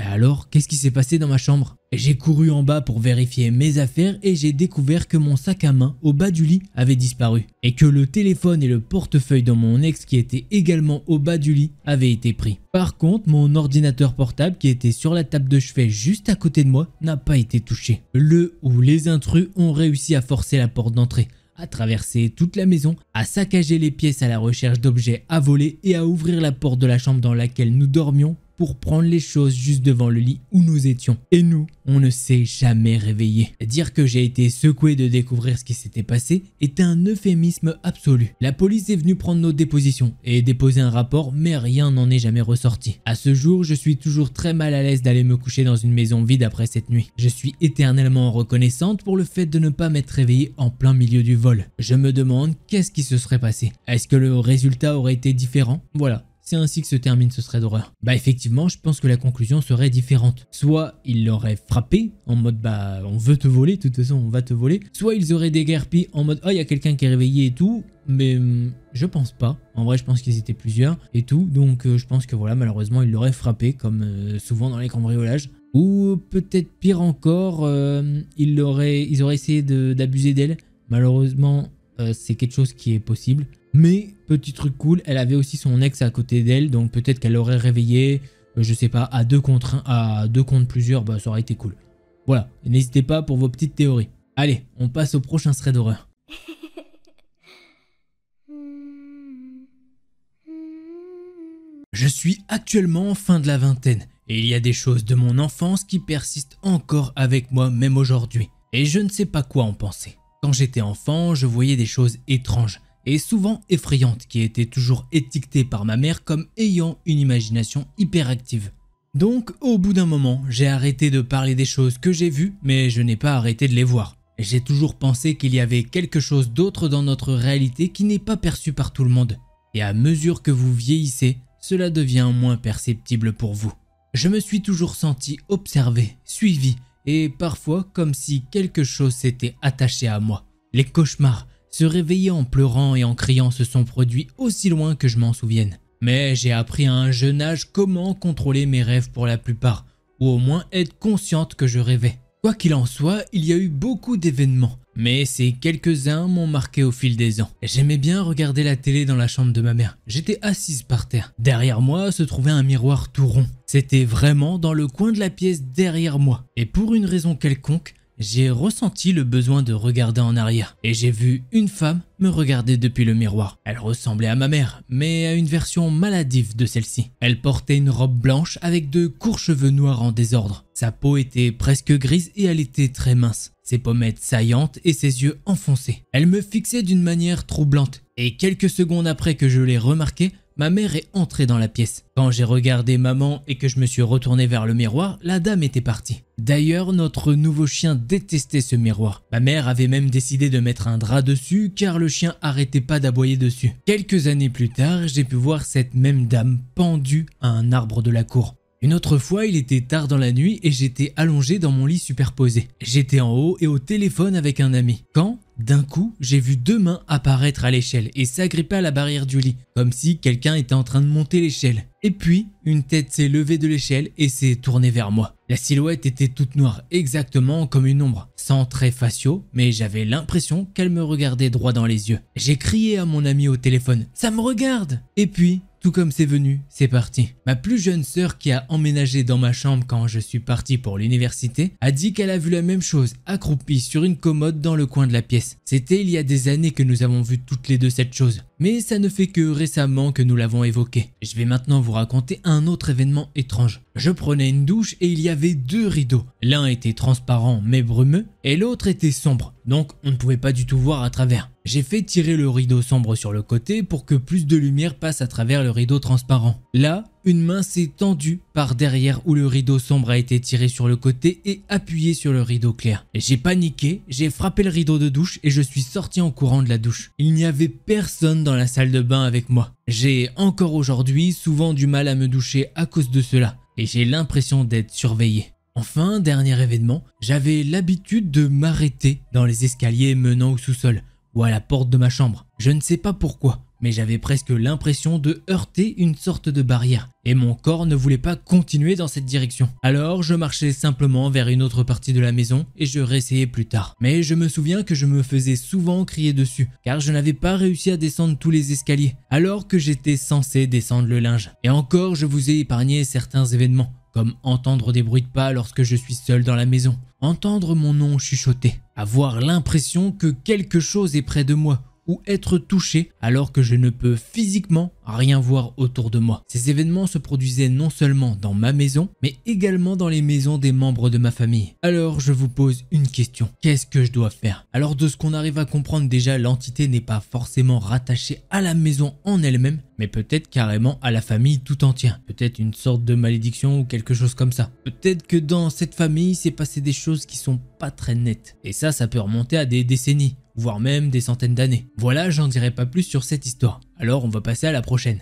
Alors, qu'est-ce qui s'est passé dans ma chambre? J'ai couru en bas pour vérifier mes affaires et j'ai découvert que mon sac à main au bas du lit avait disparu et que le téléphone et le portefeuille de mon ex qui était également au bas du lit avaient été pris. Par contre, mon ordinateur portable qui était sur la table de chevet juste à côté de moi n'a pas été touché. Le ou les intrus ont réussi à forcer la porte d'entrée, à traverser toute la maison, à saccager les pièces à la recherche d'objets à voler et à ouvrir la porte de la chambre dans laquelle nous dormions pour prendre les choses juste devant le lit où nous étions. Et nous, on ne s'est jamais réveillé. Dire que j'ai été secoué de découvrir ce qui s'était passé est un euphémisme absolu. La police est venue prendre nos dépositions et déposer un rapport, mais rien n'en est jamais ressorti. À ce jour, je suis toujours très mal à l'aise d'aller me coucher dans une maison vide après cette nuit. Je suis éternellement reconnaissante pour le fait de ne pas m'être réveillée en plein milieu du vol. Je me demande qu'est-ce qui se serait passé. Est-ce que le résultat aurait été différent? Voilà. C'est ainsi que se termine ce thread d'horreur. Bah effectivement, je pense que la conclusion serait différente. Soit ils l'auraient frappé en mode bah on veut te voler, de toute façon on va te voler. Soit ils auraient déguerpi en mode oh il y a quelqu'un qui est réveillé et tout. Mais je pense pas. En vrai je pense qu'ils étaient plusieurs et tout. Donc je pense que voilà malheureusement ils l'auraient frappé comme souvent dans les cambriolages. Ou peut-être pire encore, ils auraient essayé d'abuser d'elle. Malheureusement c'est quelque chose qui est possible. Mais, petit truc cool, elle avait aussi son ex à côté d'elle, donc peut-être qu'elle l'aurait réveillé, je sais pas, à deux contre plusieurs, bah ça aurait été cool. Voilà, n'hésitez pas pour vos petites théories. Allez, on passe au prochain thread d'horreur. Je suis actuellement en fin de la vingtaine, et il y a des choses de mon enfance qui persistent encore avec moi même aujourd'hui. Et je ne sais pas quoi en penser. Quand j'étais enfant, je voyais des choses étranges et souvent effrayantes qui étaient toujours étiquetées par ma mère comme ayant une imagination hyperactive. Donc au bout d'un moment, j'ai arrêté de parler des choses que j'ai vues, mais je n'ai pas arrêté de les voir. J'ai toujours pensé qu'il y avait quelque chose d'autre dans notre réalité qui n'est pas perçu par tout le monde. Et à mesure que vous vieillissez, cela devient moins perceptible pour vous. Je me suis toujours senti observé, suivi, et parfois comme si quelque chose s'était attaché à moi. Les cauchemars, se réveiller en pleurant et en criant se sont produits aussi loin que je m'en souvienne. Mais j'ai appris à un jeune âge comment contrôler mes rêves pour la plupart, ou au moins être consciente que je rêvais. Quoi qu'il en soit, il y a eu beaucoup d'événements, mais ces quelques-uns m'ont marqué au fil des ans. J'aimais bien regarder la télé dans la chambre de ma mère. J'étais assise par terre. Derrière moi se trouvait un miroir tout rond. C'était vraiment dans le coin de la pièce derrière moi. Et pour une raison quelconque, j'ai ressenti le besoin de regarder en arrière et j'ai vu une femme me regarder depuis le miroir. Elle ressemblait à ma mère, mais à une version maladive de celle-ci. Elle portait une robe blanche avec de courts cheveux noirs en désordre. Sa peau était presque grise et elle était très mince. Ses pommettes saillantes et ses yeux enfoncés. Elle me fixait d'une manière troublante et quelques secondes après que je l'ai remarqué, ma mère est entrée dans la pièce. Quand j'ai regardé maman et que je me suis retourné vers le miroir, la dame était partie. D'ailleurs, notre nouveau chien détestait ce miroir. Ma mère avait même décidé de mettre un drap dessus car le chien arrêtait pas d'aboyer dessus. Quelques années plus tard, j'ai pu voir cette même dame pendue à un arbre de la cour. Une autre fois, il était tard dans la nuit et j'étais allongé dans mon lit superposé. J'étais en haut et au téléphone avec un ami. Quand, d'un coup, j'ai vu deux mains apparaître à l'échelle et s'agripper à la barrière du lit, comme si quelqu'un était en train de monter l'échelle. Et puis, une tête s'est levée de l'échelle et s'est tournée vers moi. La silhouette était toute noire, exactement comme une ombre, sans traits faciaux, mais j'avais l'impression qu'elle me regardait droit dans les yeux. J'ai crié à mon ami au téléphone « Ça me regarde !» Et puis, tout comme c'est venu, c'est parti. Ma plus jeune sœur qui a emménagé dans ma chambre quand je suis parti pour l'université a dit qu'elle a vu la même chose, accroupie sur une commode dans le coin de la pièce. C'était il y a des années que nous avons vu toutes les deux cette chose. Mais ça ne fait que récemment que nous l'avons évoqué. Je vais maintenant vous raconter un autre événement étrange. Je prenais une douche et il y avait deux rideaux. L'un était transparent mais brumeux et l'autre était sombre, donc on ne pouvait pas du tout voir à travers. J'ai fait tirer le rideau sombre sur le côté pour que plus de lumière passe à travers le rideau transparent. Là, une main s'est tendue par derrière où le rideau sombre a été tiré sur le côté et appuyé sur le rideau clair. J'ai paniqué, j'ai frappé le rideau de douche et je suis sorti en courant de la douche. Il n'y avait personne dans la salle de bain avec moi. J'ai encore aujourd'hui souvent du mal à me doucher à cause de cela et j'ai l'impression d'être surveillé. Enfin, dernier événement, j'avais l'habitude de m'arrêter dans les escaliers menant au sous-sol ou à la porte de ma chambre. Je ne sais pas pourquoi, mais j'avais presque l'impression de heurter une sorte de barrière, et mon corps ne voulait pas continuer dans cette direction. Alors je marchais simplement vers une autre partie de la maison et je réessayais plus tard. Mais je me souviens que je me faisais souvent crier dessus, car je n'avais pas réussi à descendre tous les escaliers, alors que j'étais censé descendre le linge. Et encore, je vous ai épargné certains événements, comme entendre des bruits de pas lorsque je suis seul dans la maison, entendre mon nom chuchoter, avoir l'impression que quelque chose est près de moi, ou être touché alors que je ne peux physiquement rien voir autour de moi. Ces événements se produisaient non seulement dans ma maison, mais également dans les maisons des membres de ma famille. Alors je vous pose une question, qu'est-ce que je dois faire? Alors de ce qu'on arrive à comprendre déjà, l'entité n'est pas forcément rattachée à la maison en elle-même, mais peut-être carrément à la famille tout entière. Peut-être une sorte de malédiction ou quelque chose comme ça. Peut-être que dans cette famille, s'est passé des choses qui sont pas très nettes. Et ça peut remonter à des décennies, voire même des centaines d'années. Voilà, j'en dirai pas plus sur cette histoire. Alors on va passer à la prochaine.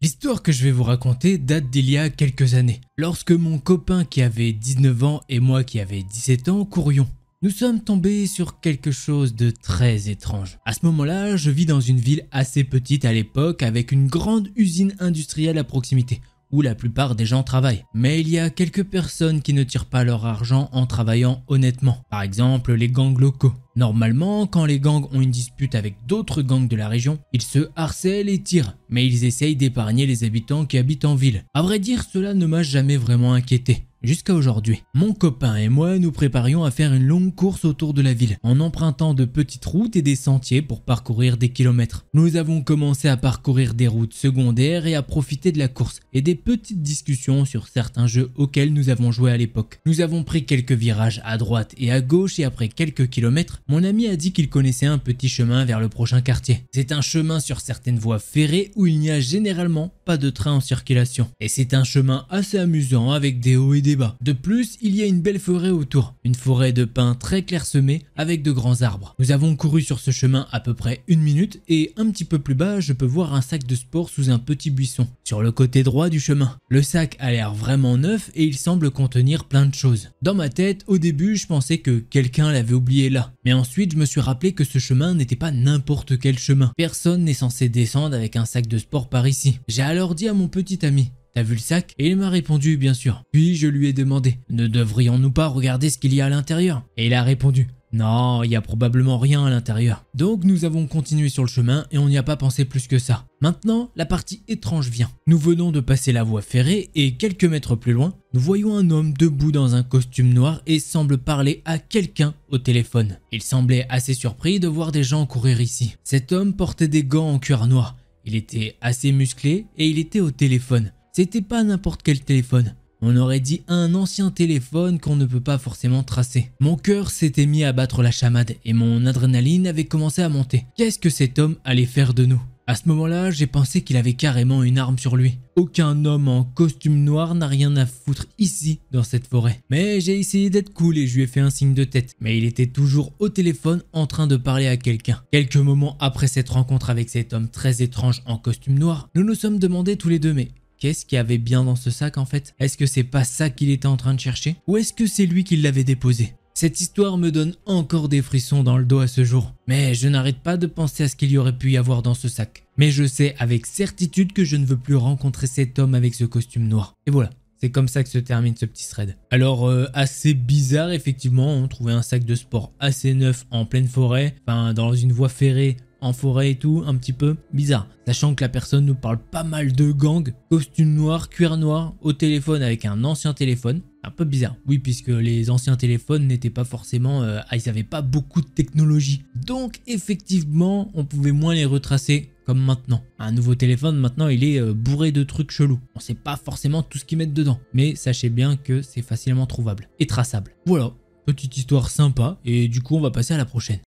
L'histoire que je vais vous raconter date d'il y a quelques années, lorsque mon copain qui avait 19 ans et moi qui avait 17 ans courions. Nous sommes tombés sur quelque chose de très étrange. À ce moment-là, je vis dans une ville assez petite à l'époque avec une grande usine industrielle à proximité, où la plupart des gens travaillent. Mais il y a quelques personnes qui ne tirent pas leur argent en travaillant honnêtement. Par exemple, les gangs locaux. Normalement, quand les gangs ont une dispute avec d'autres gangs de la région, ils se harcèlent et tirent, mais ils essayent d'épargner les habitants qui habitent en ville. À vrai dire, cela ne m'a jamais vraiment inquiété. Jusqu'à aujourd'hui. Mon copain et moi nous préparions à faire une longue course autour de la ville, en empruntant de petites routes et des sentiers pour parcourir des kilomètres. Nous avons commencé à parcourir des routes secondaires et à profiter de la course et des petites discussions sur certains jeux auxquels nous avons joué à l'époque. Nous avons pris quelques virages à droite et à gauche et après quelques kilomètres, mon ami a dit qu'il connaissait un petit chemin vers le prochain quartier. C'est un chemin sur certaines voies ferrées où il n'y a généralement pas de train en circulation. Et c'est un chemin assez amusant avec des hauts et des bas. De plus, il y a une belle forêt autour, une forêt de pins très clairsemée avec de grands arbres. Nous avons couru sur ce chemin à peu près 1 minute et un petit peu plus bas, je peux voir un sac de sport sous un petit buisson, sur le côté droit du chemin. Le sac a l'air vraiment neuf et il semble contenir plein de choses. Dans ma tête, au début, je pensais que quelqu'un l'avait oublié là. Mais ensuite, je me suis rappelé que ce chemin n'était pas n'importe quel chemin. Personne n'est censé descendre avec un sac de sport par ici. J'ai alors dit à mon petit ami: t'as vu le sac? Et il m'a répondu bien sûr. Puis je lui ai demandé: ne devrions-nous pas regarder ce qu'il y a à l'intérieur? Et il a répondu: non, il y a probablement rien à l'intérieur. Donc nous avons continué sur le chemin et on n'y a pas pensé plus que ça. Maintenant, la partie étrange vient. Nous venons de passer la voie ferrée et quelques mètres plus loin, nous voyons un homme debout dans un costume noir et semble parler à quelqu'un au téléphone. Il semblait assez surpris de voir des gens courir ici. Cet homme portait des gants en cuir noir. Il était assez musclé et il était au téléphone. C'était pas n'importe quel téléphone. On aurait dit un ancien téléphone qu'on ne peut pas forcément tracer. Mon cœur s'était mis à battre la chamade et mon adrénaline avait commencé à monter. Qu'est-ce que cet homme allait faire de nous? À ce moment-là, j'ai pensé qu'il avait carrément une arme sur lui. Aucun homme en costume noir n'a rien à foutre ici, dans cette forêt. Mais j'ai essayé d'être cool et je lui ai fait un signe de tête. Mais il était toujours au téléphone en train de parler à quelqu'un. Quelques moments après cette rencontre avec cet homme très étrange en costume noir, nous nous sommes demandé tous les deux: mais qu'est-ce qu'il y avait bien dans ce sac en fait? Est-ce que c'est pas ça qu'il était en train de chercher? Ou est-ce que c'est lui qui l'avait déposé? Cette histoire me donne encore des frissons dans le dos à ce jour. Mais je n'arrête pas de penser à ce qu'il y aurait pu y avoir dans ce sac. Mais je sais avec certitude que je ne veux plus rencontrer cet homme avec ce costume noir. Et voilà. C'est comme ça que se termine ce petit thread. Alors assez bizarre effectivement, on trouvait un sac de sport assez neuf en pleine forêt, enfin dans une voie ferrée, en forêt et tout, un petit peu bizarre. Sachant que la personne nous parle pas mal de gang, costume noir, cuir noir, au téléphone avec un ancien téléphone. Un peu bizarre. Oui, puisque les anciens téléphones n'étaient pas forcément... ils n'avaient pas beaucoup de technologie. Donc effectivement, on pouvait moins les retracer comme maintenant. Un nouveau téléphone, maintenant, il est bourré de trucs chelous. On sait pas forcément tout ce qu'ils mettent dedans. Mais sachez bien que c'est facilement trouvable et traçable. Voilà, petite histoire sympa. Et du coup, on va passer à la prochaine.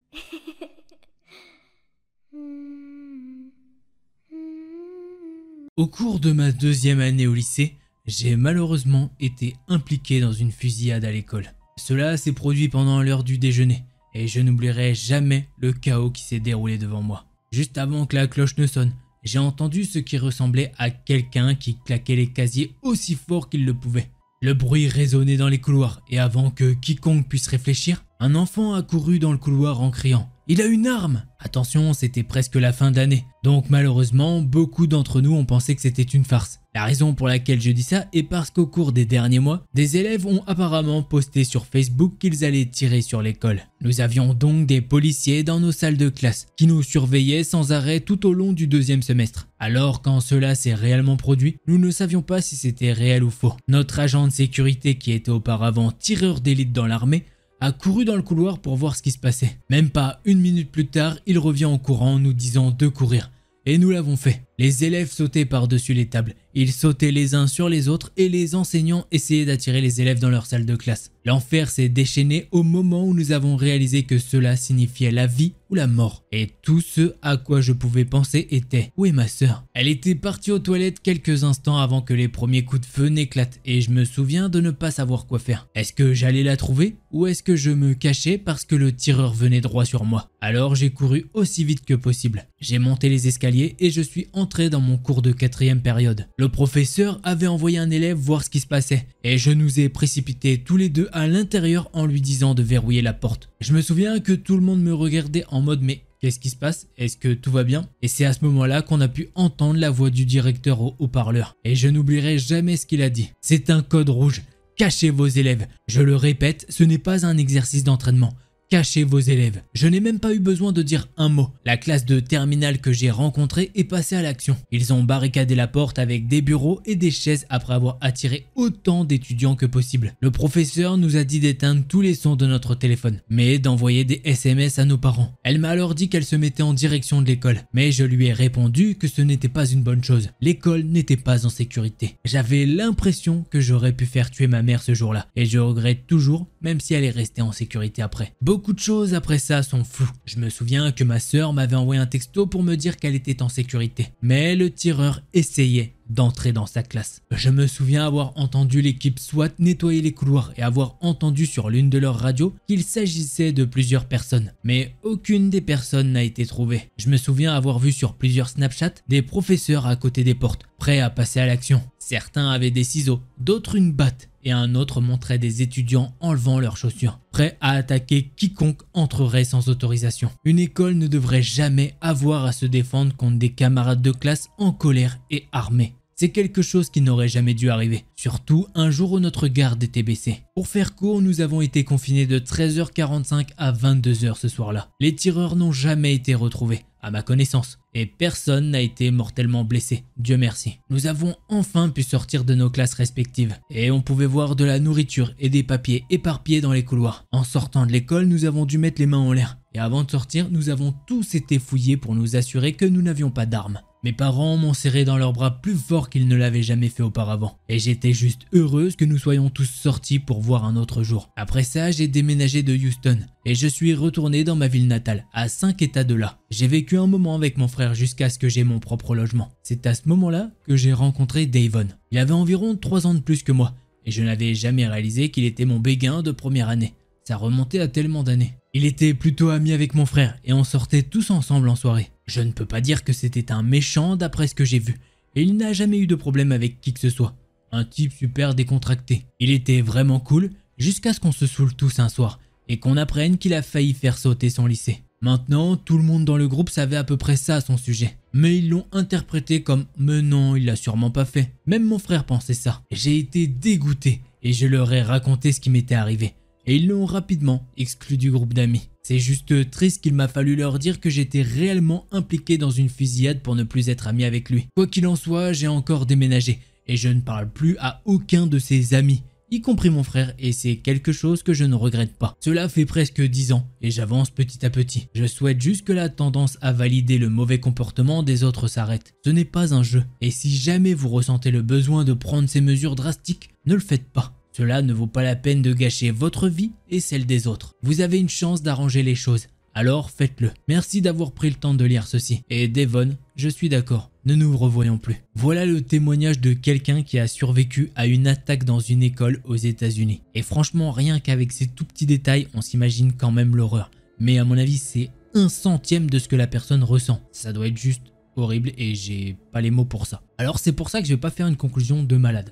Au cours de ma 2e année au lycée, j'ai malheureusement été impliqué dans une fusillade à l'école. Cela s'est produit pendant l'heure du déjeuner et je n'oublierai jamais le chaos qui s'est déroulé devant moi. Juste avant que la cloche ne sonne, j'ai entendu ce qui ressemblait à quelqu'un qui claquait les casiers aussi fort qu'il le pouvait. Le bruit résonnait dans les couloirs et avant que quiconque puisse réfléchir, Un enfant a couru dans le couloir en criant « Il a une arme !» Attention, c'était presque la fin d'année, donc malheureusement, beaucoup d'entre nous ont pensé que c'était une farce. La raison pour laquelle je dis ça est parce qu'au cours des derniers mois, des élèves ont apparemment posté sur Facebook qu'ils allaient tirer sur l'école. Nous avions donc des policiers dans nos salles de classe qui nous surveillaient sans arrêt tout au long du deuxième semestre. Alors quand cela s'est réellement produit, nous ne savions pas si c'était réel ou faux. Notre agent de sécurité qui était auparavant tireur d'élite dans l'armée a couru dans le couloir pour voir ce qui se passait. Même pas une minute plus tard, il revient en courant nous disant de courir. Et nous l'avons fait. Les élèves sautaient par-dessus les tables, ils sautaient les uns sur les autres et les enseignants essayaient d'attirer les élèves dans leur salle de classe. L'enfer s'est déchaîné au moment où nous avons réalisé que cela signifiait la vie ou la mort. Et tout ce à quoi je pouvais penser était « Où est ma sœur ?» Elle était partie aux toilettes quelques instants avant que les premiers coups de feu n'éclatent et je me souviens de ne pas savoir quoi faire. Est-ce que j'allais la trouver ou est-ce que je me cachais parce que le tireur venait droit sur moi? Alors j'ai couru aussi vite que possible. J'ai monté les escaliers et je suis entré dans mon cours de 4e période. Le professeur avait envoyé un élève voir ce qui se passait et je nous ai précipités tous les deux à l'intérieur en lui disant de verrouiller la porte. Je me souviens que tout le monde me regardait en mode mais qu'est-ce qui se passe? Est-ce que tout va bien? Et c'est à ce moment-là qu'on a pu entendre la voix du directeur au haut-parleur. Et je n'oublierai jamais ce qu'il a dit. C'est un code rouge. Cachez vos élèves. Je le répète, ce n'est pas un exercice d'entraînement. Cachez vos élèves. Je n'ai même pas eu besoin de dire un mot. La classe de terminale que j'ai rencontrée est passée à l'action. Ils ont barricadé la porte avec des bureaux et des chaises après avoir attiré autant d'étudiants que possible. Le professeur nous a dit d'éteindre tous les sons de notre téléphone, mais d'envoyer des SMS à nos parents. Elle m'a alors dit qu'elle se mettait en direction de l'école, mais je lui ai répondu que ce n'était pas une bonne chose. L'école n'était pas en sécurité. J'avais l'impression que j'aurais pu faire tuer ma mère ce jour-là, et je regrette toujours, même si elle est restée en sécurité après. Beaucoup de choses après ça sont floues. Je me souviens que ma sœur m'avait envoyé un texto pour me dire qu'elle était en sécurité. Mais le tireur essayait d'entrer dans sa classe. Je me souviens avoir entendu l'équipe SWAT nettoyer les couloirs et avoir entendu sur l'une de leurs radios qu'il s'agissait de plusieurs personnes. Mais aucune des personnes n'a été trouvée. Je me souviens avoir vu sur plusieurs Snapchat des professeurs à côté des portes, prêts à passer à l'action. Certains avaient des ciseaux, d'autres une batte. Et un autre montrait des étudiants enlevant leurs chaussures, prêts à attaquer quiconque entrerait sans autorisation. Une école ne devrait jamais avoir à se défendre contre des camarades de classe en colère et armés. C'est quelque chose qui n'aurait jamais dû arriver, surtout un jour où notre garde était baissée. Pour faire court, nous avons été confinés de 13h45 à 22h ce soir-là. Les tireurs n'ont jamais été retrouvés, à ma connaissance, et personne n'a été mortellement blessé, Dieu merci. Nous avons enfin pu sortir de nos classes respectives, et on pouvait voir de la nourriture et des papiers éparpillés dans les couloirs. En sortant de l'école, nous avons dû mettre les mains en l'air, et avant de sortir, nous avons tous été fouillés pour nous assurer que nous n'avions pas d'armes. Mes parents m'ont serré dans leurs bras plus fort qu'ils ne l'avaient jamais fait auparavant. Et j'étais juste heureuse que nous soyons tous sortis pour voir un autre jour. Après ça, j'ai déménagé de Houston et je suis retourné dans ma ville natale, à 5 États de là. J'ai vécu un moment avec mon frère jusqu'à ce que j'aie mon propre logement. C'est à ce moment-là que j'ai rencontré Davon. Il avait environ 3 ans de plus que moi et je n'avais jamais réalisé qu'il était mon béguin de première année. Ça remontait à tellement d'années. Il était plutôt ami avec mon frère et on sortait tous ensemble en soirée. Je ne peux pas dire que c'était un méchant d'après ce que j'ai vu, et il n'a jamais eu de problème avec qui que ce soit. Un type super décontracté. Il était vraiment cool jusqu'à ce qu'on se saoule tous un soir et qu'on apprenne qu'il a failli faire sauter son lycée. Maintenant, tout le monde dans le groupe savait à peu près ça à son sujet. Mais ils l'ont interprété comme « mais non, il l'a sûrement pas fait ». Même mon frère pensait ça. J'ai été dégoûté et je leur ai raconté ce qui m'était arrivé. Et ils l'ont rapidement exclu du groupe d'amis. C'est juste triste qu'il m'a fallu leur dire que j'étais réellement impliqué dans une fusillade pour ne plus être ami avec lui. Quoi qu'il en soit, j'ai encore déménagé et je ne parle plus à aucun de ses amis, y compris mon frère, et c'est quelque chose que je ne regrette pas. Cela fait presque 10 ans et j'avance petit à petit. Je souhaite juste que la tendance à valider le mauvais comportement des autres s'arrête. Ce n'est pas un jeu et si jamais vous ressentez le besoin de prendre ces mesures drastiques, ne le faites pas. Cela ne vaut pas la peine de gâcher votre vie et celle des autres. Vous avez une chance d'arranger les choses, alors faites-le. Merci d'avoir pris le temps de lire ceci. Et Devon, je suis d'accord, ne nous revoyons plus. Voilà le témoignage de quelqu'un qui a survécu à une attaque dans une école aux États-Unis. Et franchement, rien qu'avec ces tout petits détails, on s'imagine quand même l'horreur. Mais à mon avis, c'est 1/100 de ce que la personne ressent. Ça doit être juste horrible et j'ai pas les mots pour ça. Alors c'est pour ça que je vais pas faire une conclusion de malade.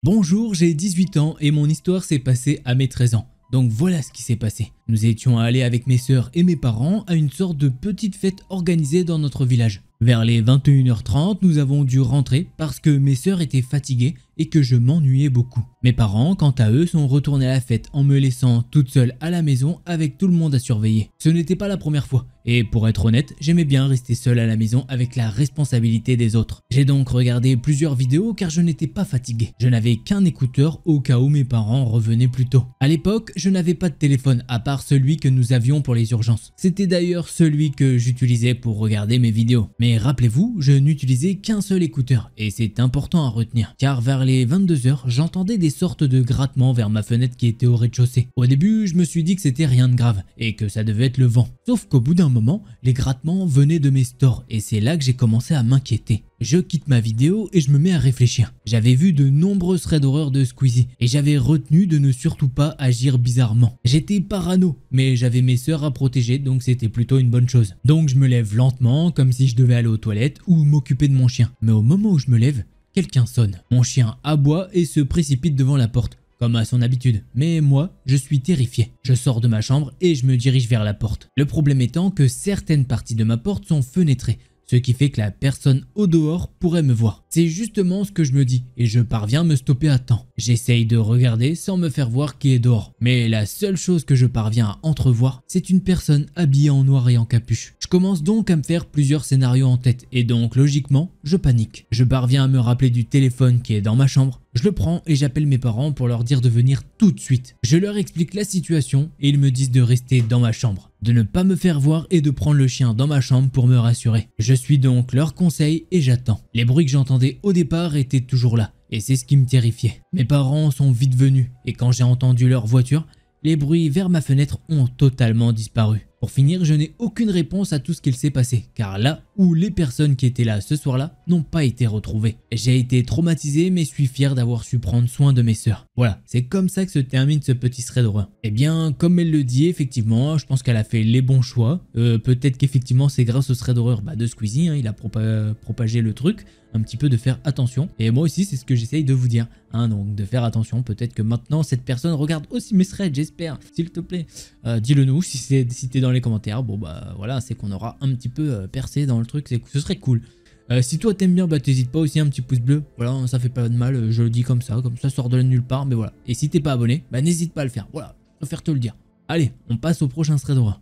Bonjour, j'ai 18 ans et mon histoire s'est passée à mes 13 ans. Donc voilà ce qui s'est passé. Nous étions allés avec mes sœurs et mes parents à une sorte de petite fête organisée dans notre village. Vers les 21h30, nous avons dû rentrer parce que mes sœurs étaient fatiguées et que je m'ennuyais beaucoup. Mes parents, quant à eux, sont retournés à la fête en me laissant toute seule à la maison avec tout le monde à surveiller. Ce n'était pas la première fois. Et pour être honnête, j'aimais bien rester seule à la maison avec la responsabilité des autres. J'ai donc regardé plusieurs vidéos car je n'étais pas fatigué. Je n'avais qu'un écouteur au cas où mes parents revenaient plus tôt. À l'époque, je n'avais pas de téléphone à part celui que nous avions pour les urgences. C'était d'ailleurs celui que j'utilisais pour regarder mes vidéos. Mais rappelez-vous, je n'utilisais qu'un seul écouteur et c'est important à retenir car vers les 22h, j'entendais des sortes de grattements vers ma fenêtre qui était au rez-de-chaussée. Au début, je me suis dit que c'était rien de grave et que ça devait être le vent. Sauf qu'au bout d'un moment, les grattements venaient de mes stores et c'est là que j'ai commencé à m'inquiéter. Je quitte ma vidéo et je me mets à réfléchir. J'avais vu de nombreux threads d'horreur de Squeezie et j'avais retenu de ne surtout pas agir bizarrement. J'étais parano, mais j'avais mes sœurs à protéger donc c'était plutôt une bonne chose. Donc je me lève lentement comme si je devais aller aux toilettes ou m'occuper de mon chien. Mais au moment où je me lève, quelqu'un sonne. Mon chien aboie et se précipite devant la porte, comme à son habitude. Mais moi, je suis terrifié. Je sors de ma chambre et je me dirige vers la porte. Le problème étant que certaines parties de ma porte sont fenêtrées, ce qui fait que la personne au dehors pourrait me voir. C'est justement ce que je me dis et je parviens à me stopper à temps. J'essaye de regarder sans me faire voir qui est dehors. Mais la seule chose que je parviens à entrevoir, c'est une personne habillée en noir et en capuche. Je commence donc à me faire plusieurs scénarios en tête et donc logiquement, je panique. Je parviens à me rappeler du téléphone qui est dans ma chambre. Je le prends et j'appelle mes parents pour leur dire de venir tout de suite. Je leur explique la situation et ils me disent de rester dans ma chambre, de ne pas me faire voir et de prendre le chien dans ma chambre pour me rassurer. Je suis donc leur conseil et j'attends. Les bruits que j'entendais au départ étaient toujours là et c'est ce qui me terrifiait. Mes parents sont vite venus et quand j'ai entendu leur voiture, les bruits vers ma fenêtre ont totalement disparu. Pour finir, je n'ai aucune réponse à tout ce qu'il s'est passé, car là où les personnes qui étaient là ce soir-là n'ont pas été retrouvées. J'ai été traumatisé mais suis fier d'avoir su prendre soin de mes sœurs. Voilà, c'est comme ça que se termine ce petit thread d'horreur. Eh bien, comme elle le dit, effectivement, je pense qu'elle a fait les bons choix. Peut-être qu'effectivement c'est grâce au thread d'horreur de Squeezie, il a propagé le truc, un petit peu de faire attention. Et moi aussi c'est ce que j'essaye de vous dire, donc de faire attention. Peut-être que maintenant cette personne regarde aussi mes threads, j'espère, s'il te plaît. Dis-le nous si t'es dans les commentaires. Bon bah voilà, c'est qu'on aura un petit peu percé dans le truc, ce serait cool. Si toi t'aimes bien, bah t'hésites pas aussi, un petit pouce bleu, voilà, ça fait pas de mal, je le dis comme ça sort de la nulle part, mais voilà. Et si t'es pas abonné, bah n'hésite pas à le faire, voilà, je préfère te le dire. Allez, on passe au prochain thread d'horreur.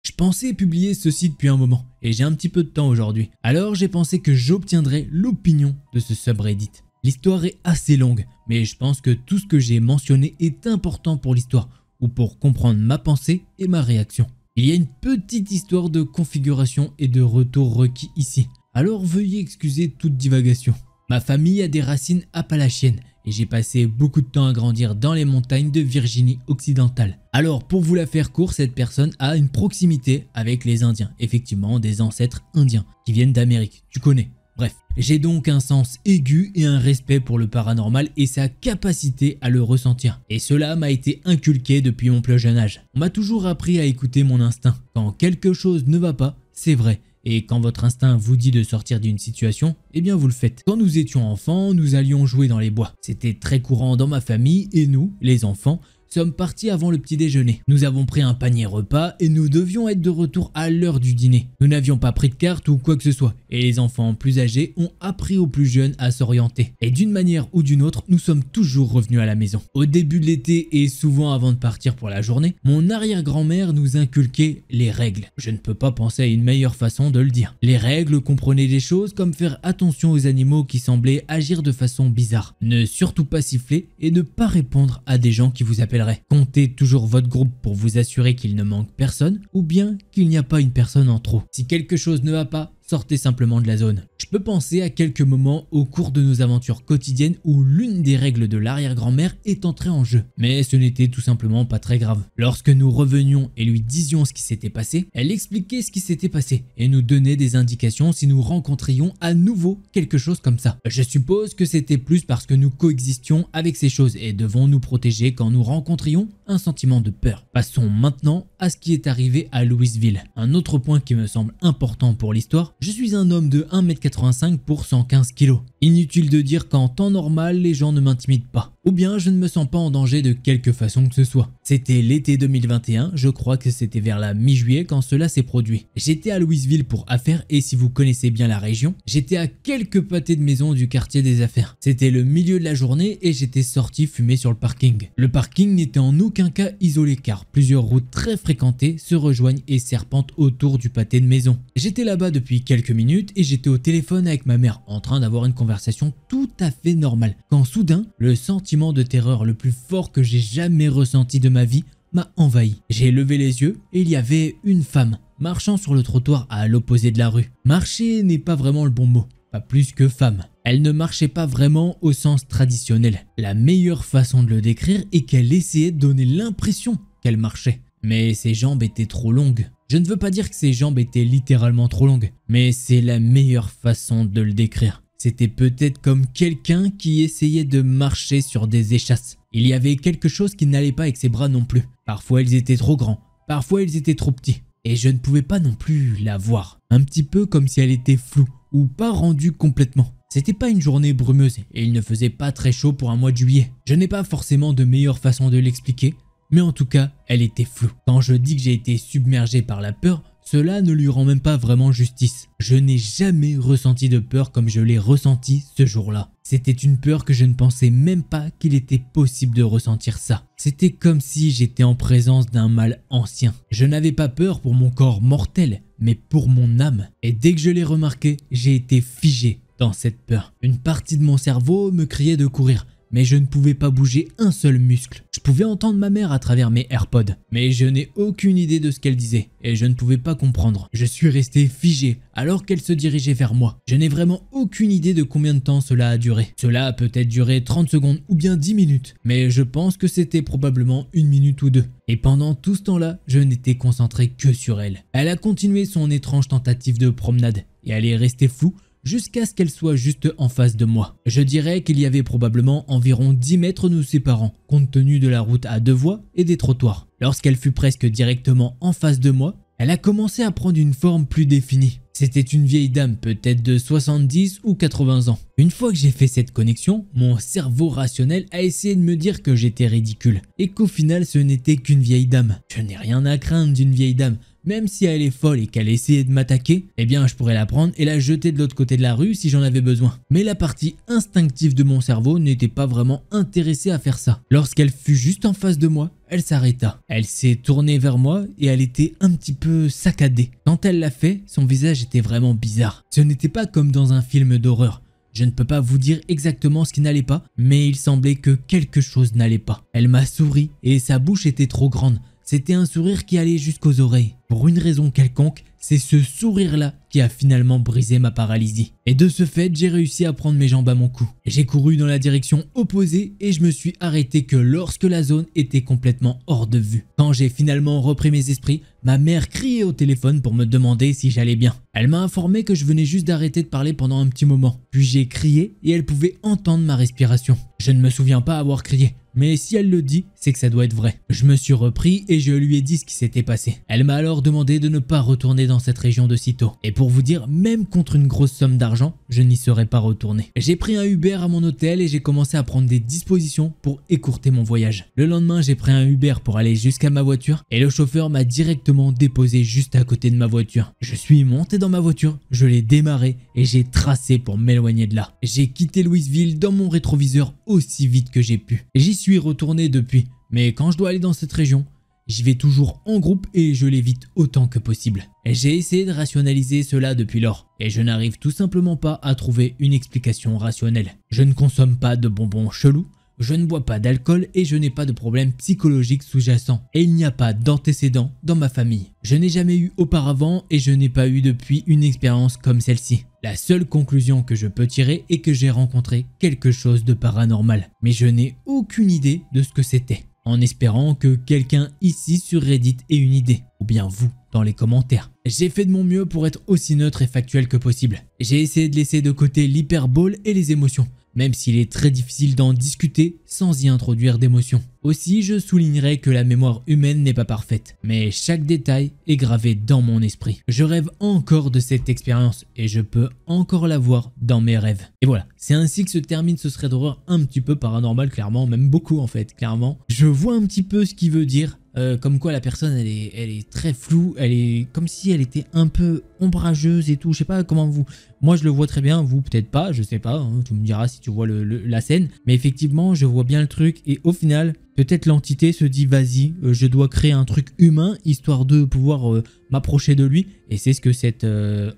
Je pensais publier ceci depuis un moment, et j'ai un petit peu de temps aujourd'hui, alors j'ai pensé que j'obtiendrais l'opinion de ce subreddit. L'histoire est assez longue, mais je pense que tout ce que j'ai mentionné est important pour l'histoire, ou pour comprendre ma pensée et ma réaction. Il y a une petite histoire de configuration et de retour requis ici, alors veuillez excuser toute divagation. Ma famille a des racines appalachiennes, et j'ai passé beaucoup de temps à grandir dans les montagnes de Virginie occidentale. Alors pour vous la faire court, cette personne a une proximité avec les Indiens, effectivement des ancêtres indiens, qui viennent d'Amérique, tu connais. Bref, j'ai donc un sens aigu et un respect pour le paranormal et sa capacité à le ressentir. Et cela m'a été inculqué depuis mon plus jeune âge. On m'a toujours appris à écouter mon instinct. Quand quelque chose ne va pas, c'est vrai. Et quand votre instinct vous dit de sortir d'une situation, eh bien vous le faites. Quand nous étions enfants, nous allions jouer dans les bois. C'était très courant dans ma famille et nous, les enfants, sommes partis avant le petit déjeuner. Nous avons pris un panier repas et nous devions être de retour à l'heure du dîner. Nous n'avions pas pris de carte ou quoi que ce soit. Et les enfants plus âgés ont appris aux plus jeunes à s'orienter. Et d'une manière ou d'une autre, nous sommes toujours revenus à la maison. Au début de l'été et souvent avant de partir pour la journée, mon arrière-grand-mère nous inculquait les règles. Je ne peux pas penser à une meilleure façon de le dire. Les règles comprenaient des choses comme faire attention aux animaux qui semblaient agir de façon bizarre. Ne surtout pas siffler et ne pas répondre à des gens qui vous appellent. Comptez toujours votre groupe pour vous assurer qu'il ne manque personne ou bien qu'il n'y a pas une personne en trop. Si quelque chose ne va pas, sortez simplement de la zone. Je peux penser à quelques moments au cours de nos aventures quotidiennes où l'une des règles de l'arrière-grand-mère est entrée en jeu. Mais ce n'était tout simplement pas très grave. Lorsque nous revenions et lui disions ce qui s'était passé, elle expliquait ce qui s'était passé et nous donnait des indications si nous rencontrions à nouveau quelque chose comme ça. Je suppose que c'était plus parce que nous coexistions avec ces choses et devons nous protéger quand nous rencontrions un sentiment de peur. Passons maintenant à ce qui est arrivé à Louisville. Un autre point qui me semble important pour l'histoire, je suis un homme de 1m85 pour 115 kg. Inutile de dire qu'en temps normal, les gens ne m'intimident pas. Ou bien je ne me sens pas en danger de quelque façon que ce soit. C'était l'été 2021, je crois que c'était vers la mi-juillet quand cela s'est produit. J'étais à Louisville pour affaires et si vous connaissez bien la région, j'étais à quelques pâtés de maison du quartier des affaires. C'était le milieu de la journée et j'étais sorti fumer sur le parking. Le parking n'était en aucun cas isolé car plusieurs routes très fréquentées se rejoignent et serpentent autour du pâté de maison. J'étais là-bas depuis quelques minutes et j'étais au téléphone avec ma mère en train d'avoir une conversation tout à fait normale. Quand soudain, le sentiment de terreur le plus fort que j'ai jamais ressenti de ma vie m'a envahi. J'ai levé les yeux et il y avait une femme marchant sur le trottoir à l'opposé de la rue. Marcher n'est pas vraiment le bon mot, pas plus que femme. Elle ne marchait pas vraiment au sens traditionnel. La meilleure façon de le décrire est qu'elle essayait de donner l'impression qu'elle marchait. Mais ses jambes étaient trop longues. Je ne veux pas dire que ses jambes étaient littéralement trop longues, mais c'est la meilleure façon de le décrire. C'était peut-être comme quelqu'un qui essayait de marcher sur des échasses. Il y avait quelque chose qui n'allait pas avec ses bras non plus. Parfois ils étaient trop grands, parfois ils étaient trop petits. Et je ne pouvais pas non plus la voir. Un petit peu comme si elle était floue ou pas rendue complètement. C'était pas une journée brumeuse et il ne faisait pas très chaud pour un mois de juillet. Je n'ai pas forcément de meilleure façon de l'expliquer, mais en tout cas, elle était floue. Quand je dis que j'ai été submergé par la peur, cela ne lui rend même pas vraiment justice. Je n'ai jamais ressenti de peur comme je l'ai ressenti ce jour-là. C'était une peur que je ne pensais même pas qu'il était possible de ressentir ça. C'était comme si j'étais en présence d'un mal ancien. Je n'avais pas peur pour mon corps mortel, mais pour mon âme. Et dès que je l'ai remarqué, j'ai été figé dans cette peur. Une partie de mon cerveau me criait de courir, mais je ne pouvais pas bouger un seul muscle. Je pouvais entendre ma mère à travers mes AirPods, mais je n'ai aucune idée de ce qu'elle disait et je ne pouvais pas comprendre. Je suis resté figé alors qu'elle se dirigeait vers moi. Je n'ai vraiment aucune idée de combien de temps cela a duré. Cela a peut-être duré 30 secondes ou bien 10 minutes, mais je pense que c'était probablement 1 minute ou 2. Et pendant tout ce temps-là, je n'étais concentré que sur elle. Elle a continué son étrange tentative de promenade et elle est restée floue jusqu'à ce qu'elle soit juste en face de moi. Je dirais qu'il y avait probablement environ 10 mètres nous séparant, compte tenu de la route à 2 voies et des trottoirs. Lorsqu'elle fut presque directement en face de moi, elle a commencé à prendre une forme plus définie. C'était une vieille dame, peut-être de 70 ou 80 ans. Une fois que j'ai fait cette connexion, mon cerveau rationnel a essayé de me dire que j'étais ridicule et qu'au final ce n'était qu'une vieille dame. Je n'ai rien à craindre d'une vieille dame. Même si elle est folle et qu'elle essayait de m'attaquer, eh bien je pourrais la prendre et la jeter de l'autre côté de la rue si j'en avais besoin. Mais la partie instinctive de mon cerveau n'était pas vraiment intéressée à faire ça. Lorsqu'elle fut juste en face de moi, elle s'arrêta. Elle s'est tournée vers moi et elle était un petit peu saccadée. Quand elle l'a fait, son visage était vraiment bizarre. Ce n'était pas comme dans un film d'horreur. Je ne peux pas vous dire exactement ce qui n'allait pas, mais il semblait que quelque chose n'allait pas. Elle m'a souri et sa bouche était trop grande. C'était un sourire qui allait jusqu'aux oreilles. Pour une raison quelconque, c'est ce sourire-là qui a finalement brisé ma paralysie. Et de ce fait, j'ai réussi à prendre mes jambes à mon cou. J'ai couru dans la direction opposée et je me suis arrêté que lorsque la zone était complètement hors de vue. Quand j'ai finalement repris mes esprits, ma mère criait au téléphone pour me demander si j'allais bien. Elle m'a informé que je venais juste d'arrêter de parler pendant un petit moment. Puis j'ai crié et elle pouvait entendre ma respiration. Je ne me souviens pas avoir crié. Mais si elle le dit, c'est que ça doit être vrai. Je me suis repris et je lui ai dit ce qui s'était passé. Elle m'a alors demandé de ne pas retourner dans cette région de sitôt. Et pour vous dire, même contre une grosse somme d'argent, je n'y serais pas retourné. J'ai pris un Uber à mon hôtel et j'ai commencé à prendre des dispositions pour écourter mon voyage. Le lendemain, j'ai pris un Uber pour aller jusqu'à ma voiture et le chauffeur m'a directement déposé juste à côté de ma voiture. Je suis monté dans ma voiture, je l'ai démarré et j'ai tracé pour m'éloigner de là. J'ai quitté Louisville dans mon rétroviseur aussi vite que j'ai pu. J'y suis retourné depuis, mais quand je dois aller dans cette région, j'y vais toujours en groupe et je l'évite autant que possible. J'ai essayé de rationaliser cela depuis lors et je n'arrive tout simplement pas à trouver une explication rationnelle. Je ne consomme pas de bonbons chelous, Je ne bois pas d'alcool et je n'ai pas de problème psychologique sous-jacent. Et il n'y a pas d'antécédents dans ma famille. Je n'ai jamais eu auparavant et je n'ai pas eu depuis une expérience comme celle-ci. La seule conclusion que je peux tirer est que j'ai rencontré quelque chose de paranormal. Mais je n'ai aucune idée de ce que c'était. En espérant que quelqu'un ici sur Reddit ait une idée. Ou bien vous, dans les commentaires. J'ai fait de mon mieux pour être aussi neutre et factuel que possible. J'ai essayé de laisser de côté l'hyperbole et les émotions. Même s'il est très difficile d'en discuter sans y introduire d'émotions. Aussi, je soulignerai que la mémoire humaine n'est pas parfaite, mais chaque détail est gravé dans mon esprit. Je rêve encore de cette expérience et je peux encore la voir dans mes rêves. Et voilà, c'est ainsi que se termine ce thread d'horreur un petit peu paranormal, clairement, même beaucoup en fait, clairement. Je vois un petit peu ce qu'il veut dire. Comme quoi la personne elle est très floue, elle est comme si elle était un peu ombrageuse et tout, je sais pas comment vous... Moi je le vois très bien, vous peut-être pas, je sais pas, hein, tu me diras si tu vois la scène, mais effectivement je vois bien le truc et au final peut-être l'entité se dit vas-y, je dois créer un truc humain histoire de pouvoir m'approcher de lui et c'est ce que cette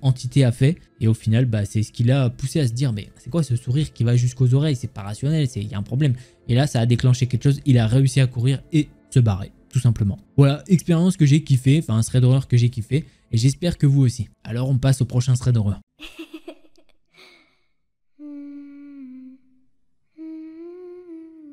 entité a fait et au final bah, c'est ce qui l'a poussé à se dire mais c'est quoi ce sourire qui va jusqu'aux oreilles, c'est pas rationnel, il y a un problème et là ça a déclenché quelque chose, il a réussi à courir et se barrer. Tout simplement. Voilà, expérience que j'ai kiffé, enfin un thread d'horreur que j'ai kiffé, et j'espère que vous aussi. Alors on passe au prochain thread d'horreur.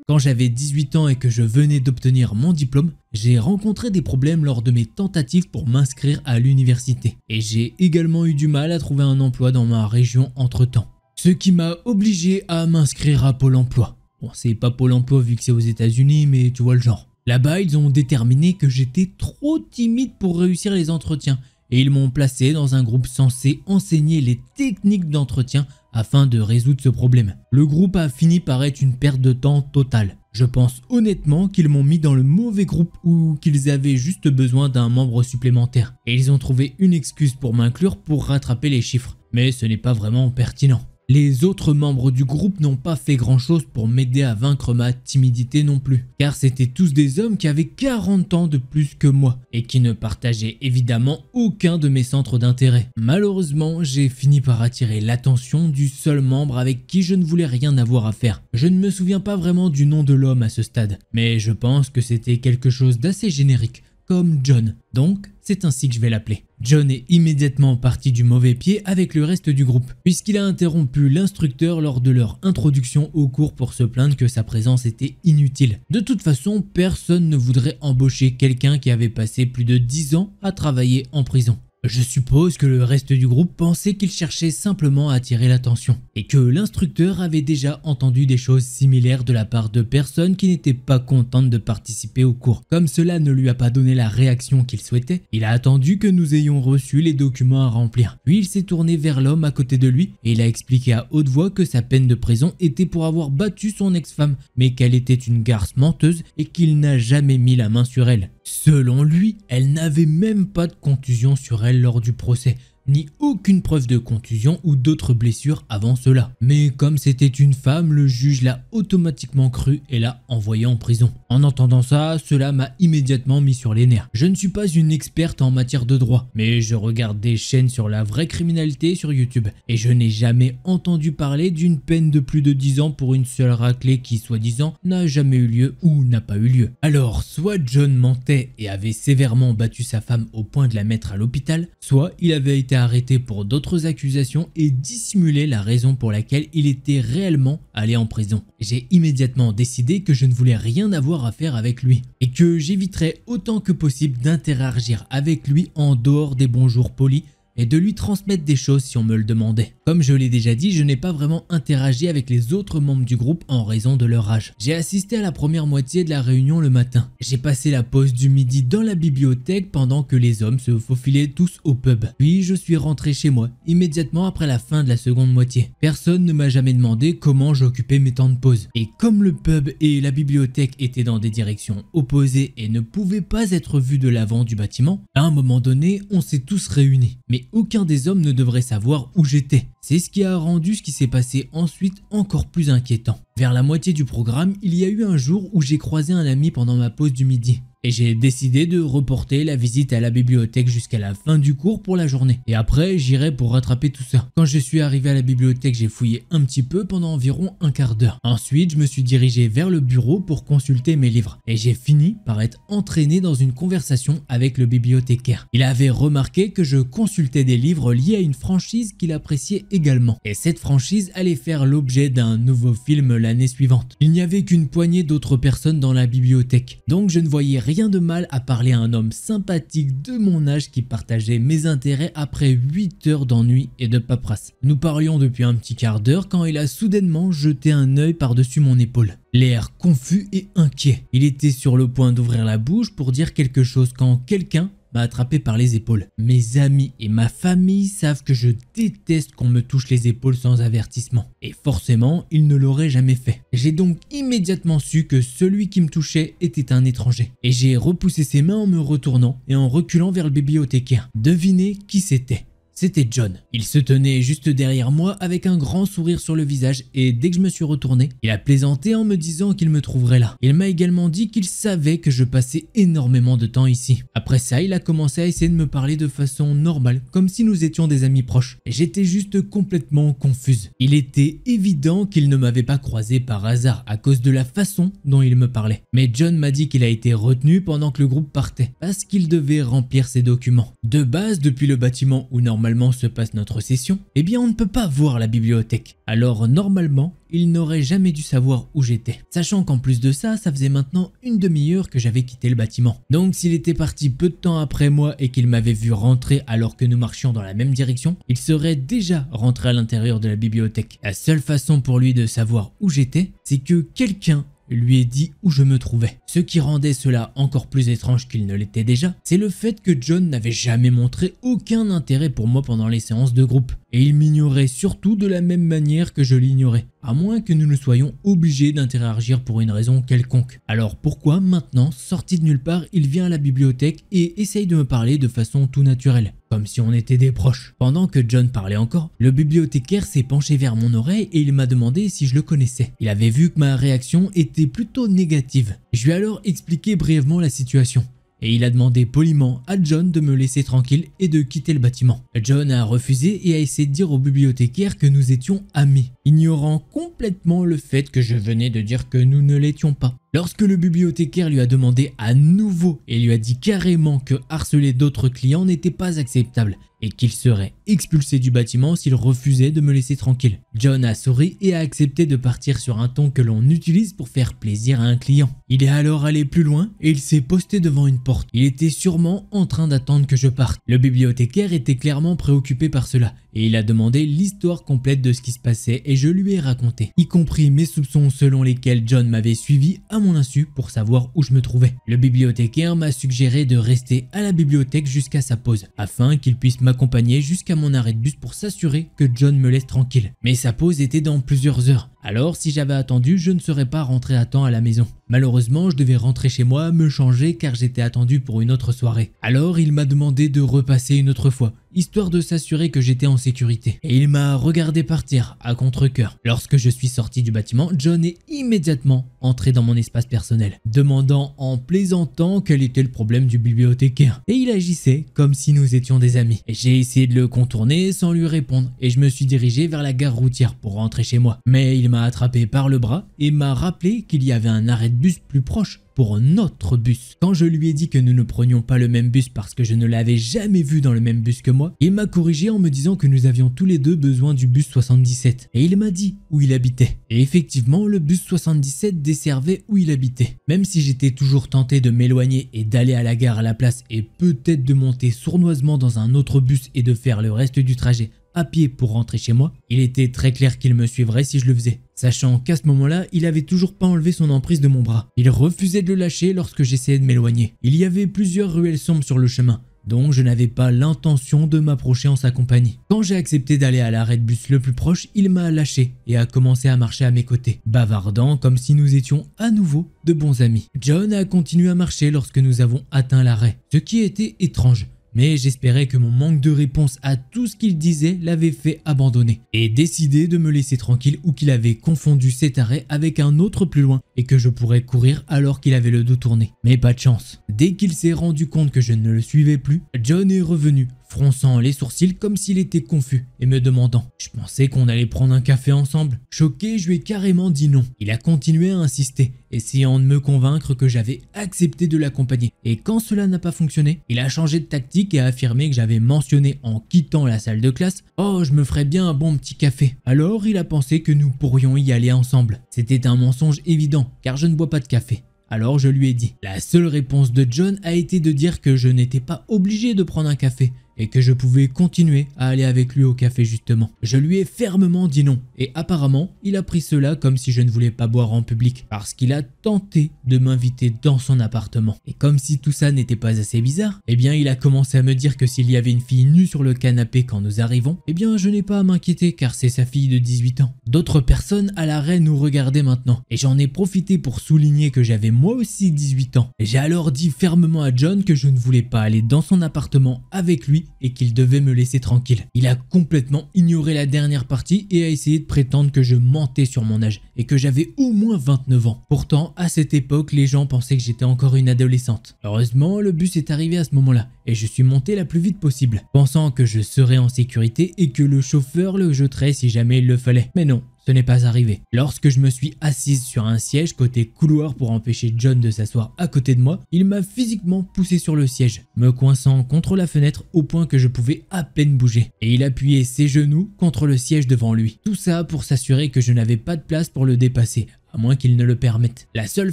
Quand j'avais 18 ans et que je venais d'obtenir mon diplôme, j'ai rencontré des problèmes lors de mes tentatives pour m'inscrire à l'université. Et j'ai également eu du mal à trouver un emploi dans ma région entre-temps. Ce qui m'a obligé à m'inscrire à Pôle emploi. Bon, c'est pas Pôle emploi vu que c'est aux États-Unis, mais tu vois le genre. Là-bas, ils ont déterminé que j'étais trop timide pour réussir les entretiens et ils m'ont placé dans un groupe censé enseigner les techniques d'entretien afin de résoudre ce problème. Le groupe a fini par être une perte de temps totale. Je pense honnêtement qu'ils m'ont mis dans le mauvais groupe ou qu'ils avaient juste besoin d'un membre supplémentaire et ils ont trouvé une excuse pour m'inclure pour rattraper les chiffres. Mais ce n'est pas vraiment pertinent. Les autres membres du groupe n'ont pas fait grand chose pour m'aider à vaincre ma timidité non plus, car c'étaient tous des hommes qui avaient 40 ans de plus que moi et qui ne partageaient évidemment aucun de mes centres d'intérêt. Malheureusement, j'ai fini par attirer l'attention du seul membre avec qui je ne voulais rien avoir à faire. Je ne me souviens pas vraiment du nom de l'homme à ce stade, mais je pense que c'était quelque chose d'assez générique, comme John. Donc, c'est ainsi que je vais l'appeler. John est immédiatement parti du mauvais pied avec le reste du groupe, puisqu'il a interrompu l'instructeur lors de leur introduction au cours pour se plaindre que sa présence était inutile. De toute façon, personne ne voudrait embaucher quelqu'un qui avait passé plus de 10 ans à travailler en prison. Je suppose que le reste du groupe pensait qu'il cherchait simplement à attirer l'attention et que l'instructeur avait déjà entendu des choses similaires de la part de personnes qui n'étaient pas contentes de participer au cours. Comme cela ne lui a pas donné la réaction qu'il souhaitait, il a attendu que nous ayons reçu les documents à remplir. Puis il s'est tourné vers l'homme à côté de lui et il a expliqué à haute voix que sa peine de prison était pour avoir battu son ex-femme, mais qu'elle était une garce menteuse et qu'il n'a jamais mis la main sur elle. Selon lui, elle n'avait même pas de contusion sur elle lors du procès, ni aucune preuve de contusion ou d'autres blessures avant cela. Mais comme c'était une femme, le juge l'a automatiquement cru et l'a envoyée en prison. En entendant ça, cela m'a immédiatement mis sur les nerfs. Je ne suis pas une experte en matière de droit, mais je regarde des chaînes sur la vraie criminalité sur YouTube et je n'ai jamais entendu parler d'une peine de plus de 10 ans pour une seule raclée qui, soi-disant, n'a jamais eu lieu ou n'a pas eu lieu. Alors, soit John mentait et avait sévèrement battu sa femme au point de la mettre à l'hôpital, soit il avait été arrêté pour d'autres accusations et dissimulé la raison pour laquelle il était réellement allé en prison. J'ai immédiatement décidé que je ne voulais rien avoir à faire avec lui et que j'éviterais autant que possible d'interagir avec lui en dehors des bonjours polis et de lui transmettre des choses si on me le demandait. Comme je l'ai déjà dit, je n'ai pas vraiment interagi avec les autres membres du groupe en raison de leur âge. J'ai assisté à la première moitié de la réunion le matin. J'ai passé la pause du midi dans la bibliothèque pendant que les hommes se faufilaient tous au pub. Puis je suis rentré chez moi, immédiatement après la fin de la seconde moitié. Personne ne m'a jamais demandé comment j'occupais mes temps de pause. Et comme le pub et la bibliothèque étaient dans des directions opposées et ne pouvaient pas être vus de l'avant du bâtiment, à un moment donné, on s'est tous réunis. Mais aucun des hommes ne devrait savoir où j'étais. C'est ce qui a rendu ce qui s'est passé ensuite encore plus inquiétant. Vers la moitié du programme, il y a eu un jour où j'ai croisé un ami pendant ma pause du midi. Et j'ai décidé de reporter la visite à la bibliothèque jusqu'à la fin du cours pour la journée. Et après, j'irai pour rattraper tout ça. Quand je suis arrivé à la bibliothèque, j'ai fouillé un petit peu pendant environ un quart d'heure. Ensuite, je me suis dirigé vers le bureau pour consulter mes livres. Et j'ai fini par être entraîné dans une conversation avec le bibliothécaire. Il avait remarqué que je consultais des livres liés à une franchise qu'il appréciait également. Et cette franchise allait faire l'objet d'un nouveau film l'année suivante. Il n'y avait qu'une poignée d'autres personnes dans la bibliothèque. Donc je ne voyais rien de mal à parler à un homme sympathique de mon âge qui partageait mes intérêts après 8 heures d'ennui et de paperasse. Nous parlions depuis un petit quart d'heure quand il a soudainement jeté un œil par-dessus mon épaule. L'air confus et inquiet. Il était sur le point d'ouvrir la bouche pour dire quelque chose quand quelqu'un m'a attrapé par les épaules. Mes amis et ma famille savent que je déteste qu'on me touche les épaules sans avertissement. Et forcément, ils ne l'auraient jamais fait. J'ai donc immédiatement su que celui qui me touchait était un étranger. Et j'ai repoussé ses mains en me retournant et en reculant vers le bibliothécaire. Devinez qui c'était. C'était John. Il se tenait juste derrière moi avec un grand sourire sur le visage et dès que je me suis retourné, il a plaisanté en me disant qu'il me trouverait là. Il m'a également dit qu'il savait que je passais énormément de temps ici. Après ça, il a commencé à essayer de me parler de façon normale, comme si nous étions des amis proches. J'étais juste complètement confuse. Il était évident qu'il ne m'avait pas croisé par hasard à cause de la façon dont il me parlait. Mais John m'a dit qu'il a été retenu pendant que le groupe partait, parce qu'il devait remplir ses documents. De base, depuis le bâtiment où normalement se passe notre session, eh bien on ne peut pas voir la bibliothèque. Alors normalement, il n'aurait jamais dû savoir où j'étais. Sachant qu'en plus de ça, ça faisait maintenant une demi-heure que j'avais quitté le bâtiment. Donc s'il était parti peu de temps après moi et qu'il m'avait vu rentrer alors que nous marchions dans la même direction, il serait déjà rentré à l'intérieur de la bibliothèque. La seule façon pour lui de savoir où j'étais, c'est que quelqu'un lui ait dit où je me trouvais. Ce qui rendait cela encore plus étrange qu'il ne l'était déjà, c'est le fait que John n'avait jamais montré aucun intérêt pour moi pendant les séances de groupe. Et il m'ignorait surtout de la même manière que je l'ignorais, à moins que nous ne soyons obligés d'interagir pour une raison quelconque. Alors pourquoi maintenant, sorti de nulle part, il vient à la bibliothèque et essaye de me parler de façon tout naturelle, comme si on était des proches? Pendant que John parlait encore, le bibliothécaire s'est penché vers mon oreille et il m'a demandé si je le connaissais. Il avait vu que ma réaction était plutôt négative. Je lui ai alors expliqué brièvement la situation. Et il a demandé poliment à John de me laisser tranquille et de quitter le bâtiment. John a refusé et a essayé de dire au bibliothécaire que nous étions amis, ignorant complètement le fait que je venais de dire que nous ne l'étions pas. Lorsque le bibliothécaire lui a demandé à nouveau et lui a dit carrément que harceler d'autres clients n'était pas acceptable et qu'il serait expulsé du bâtiment s'il refusait de me laisser tranquille. John a souri et a accepté de partir sur un ton que l'on utilise pour faire plaisir à un client. Il est alors allé plus loin et il s'est posté devant une porte. Il était sûrement en train d'attendre que je parte. Le bibliothécaire était clairement préoccupé par cela et il a demandé l'histoire complète de ce qui se passait et je lui ai raconté, y compris mes soupçons selon lesquels John m'avait suivi à mon insu pour savoir où je me trouvais. Le bibliothécaire m'a suggéré de rester à la bibliothèque jusqu'à sa pause, afin qu'il puisse m'accompagner jusqu'à mon arrêt de bus pour s'assurer que John me laisse tranquille. Mais sa pause était dans plusieurs heures. Alors si j'avais attendu, je ne serais pas rentré à temps à la maison. Malheureusement, je devais rentrer chez moi, me changer car j'étais attendu pour une autre soirée. Alors il m'a demandé de repasser une autre fois, histoire de s'assurer que j'étais en sécurité. Et il m'a regardé partir, à contre-cœur. Lorsque je suis sorti du bâtiment, John est immédiatement entré dans mon espace personnel, demandant en plaisantant quel était le problème du bibliothécaire. Et il agissait comme si nous étions des amis. J'ai essayé de le contourner sans lui répondre et je me suis dirigé vers la gare routière pour rentrer chez moi. Mais il m'a attrapé par le bras et m'a rappelé qu'il y avait un arrêt de bus plus proche pour notre bus. Quand je lui ai dit que nous ne prenions pas le même bus parce que je ne l'avais jamais vu dans le même bus que moi, il m'a corrigé en me disant que nous avions tous les deux besoin du bus 77 et il m'a dit où il habitait. Et effectivement, le bus 77 desservait où il habitait. Même si j'étais toujours tenté de m'éloigner et d'aller à la gare à la place et peut-être de monter sournoisement dans un autre bus et de faire le reste du trajet à pied pour rentrer chez moi, il était très clair qu'il me suivrait si je le faisais. Sachant qu'à ce moment-là, il avait toujours pas enlevé son emprise de mon bras. Il refusait de le lâcher lorsque j'essayais de m'éloigner. Il y avait plusieurs ruelles sombres sur le chemin, donc je n'avais pas l'intention de m'approcher en sa compagnie. Quand j'ai accepté d'aller à l'arrêt de bus le plus proche, il m'a lâché et a commencé à marcher à mes côtés, bavardant comme si nous étions à nouveau de bons amis. John a continué à marcher lorsque nous avons atteint l'arrêt, ce qui était étrange, Mais j'espérais que mon manque de réponse à tout ce qu'il disait l'avait fait abandonner et décider de me laisser tranquille, ou qu'il avait confondu cet arrêt avec un autre plus loin et que je pourrais courir alors qu'il avait le dos tourné. Mais pas de chance. Dès qu'il s'est rendu compte que je ne le suivais plus, John est revenu, fronçant les sourcils comme s'il était confus et me demandant « Je pensais qu'on allait prendre un café ensemble ». Choqué, je lui ai carrément dit non. Il a continué à insister, essayant de me convaincre que j'avais accepté de l'accompagner. Et quand cela n'a pas fonctionné, il a changé de tactique et a affirmé que j'avais mentionné en quittant la salle de classe « Oh, je me ferais bien un bon petit café ». Alors il a pensé que nous pourrions y aller ensemble. C'était un mensonge évident, car je ne bois pas de café. Alors je lui ai dit. La seule réponse de John a été de dire que je n'étais pas obligé de prendre un café et que je pouvais continuer à aller avec lui au café justement. Je lui ai fermement dit non et apparemment il a pris cela comme si je ne voulais pas boire en public parce qu'il a tenté de m'inviter dans son appartement. Et comme si tout ça n'était pas assez bizarre, eh bien il a commencé à me dire que s'il y avait une fille nue sur le canapé quand nous arrivons, eh bien je n'ai pas à m'inquiéter car c'est sa fille de 18 ans. D'autres personnes à l'arrêt nous regardaient maintenant et j'en ai profité pour souligner que j'avais moi aussi 18 ans. J'ai alors dit fermement à John que je ne voulais pas aller dans son appartement avec lui et qu'il devait me laisser tranquille. Il a complètement ignoré la dernière partie et a essayé de prétendre que je mentais sur mon âge et que j'avais au moins 29 ans. Pourtant, à cette époque, les gens pensaient que j'étais encore une adolescente. Heureusement, le bus est arrivé à ce moment-là et je suis monté la plus vite possible, pensant que je serais en sécurité et que le chauffeur le jetterait si jamais il le fallait. Mais non. Ce n'est pas arrivé. Lorsque je me suis assise sur un siège côté couloir pour empêcher John de s'asseoir à côté de moi, il m'a physiquement poussé sur le siège, me coinçant contre la fenêtre au point que je pouvais à peine bouger. Et il appuyait ses genoux contre le siège devant lui. Tout ça pour s'assurer que je n'avais pas de place pour le dépasser, à moins qu'il ne le permette. La seule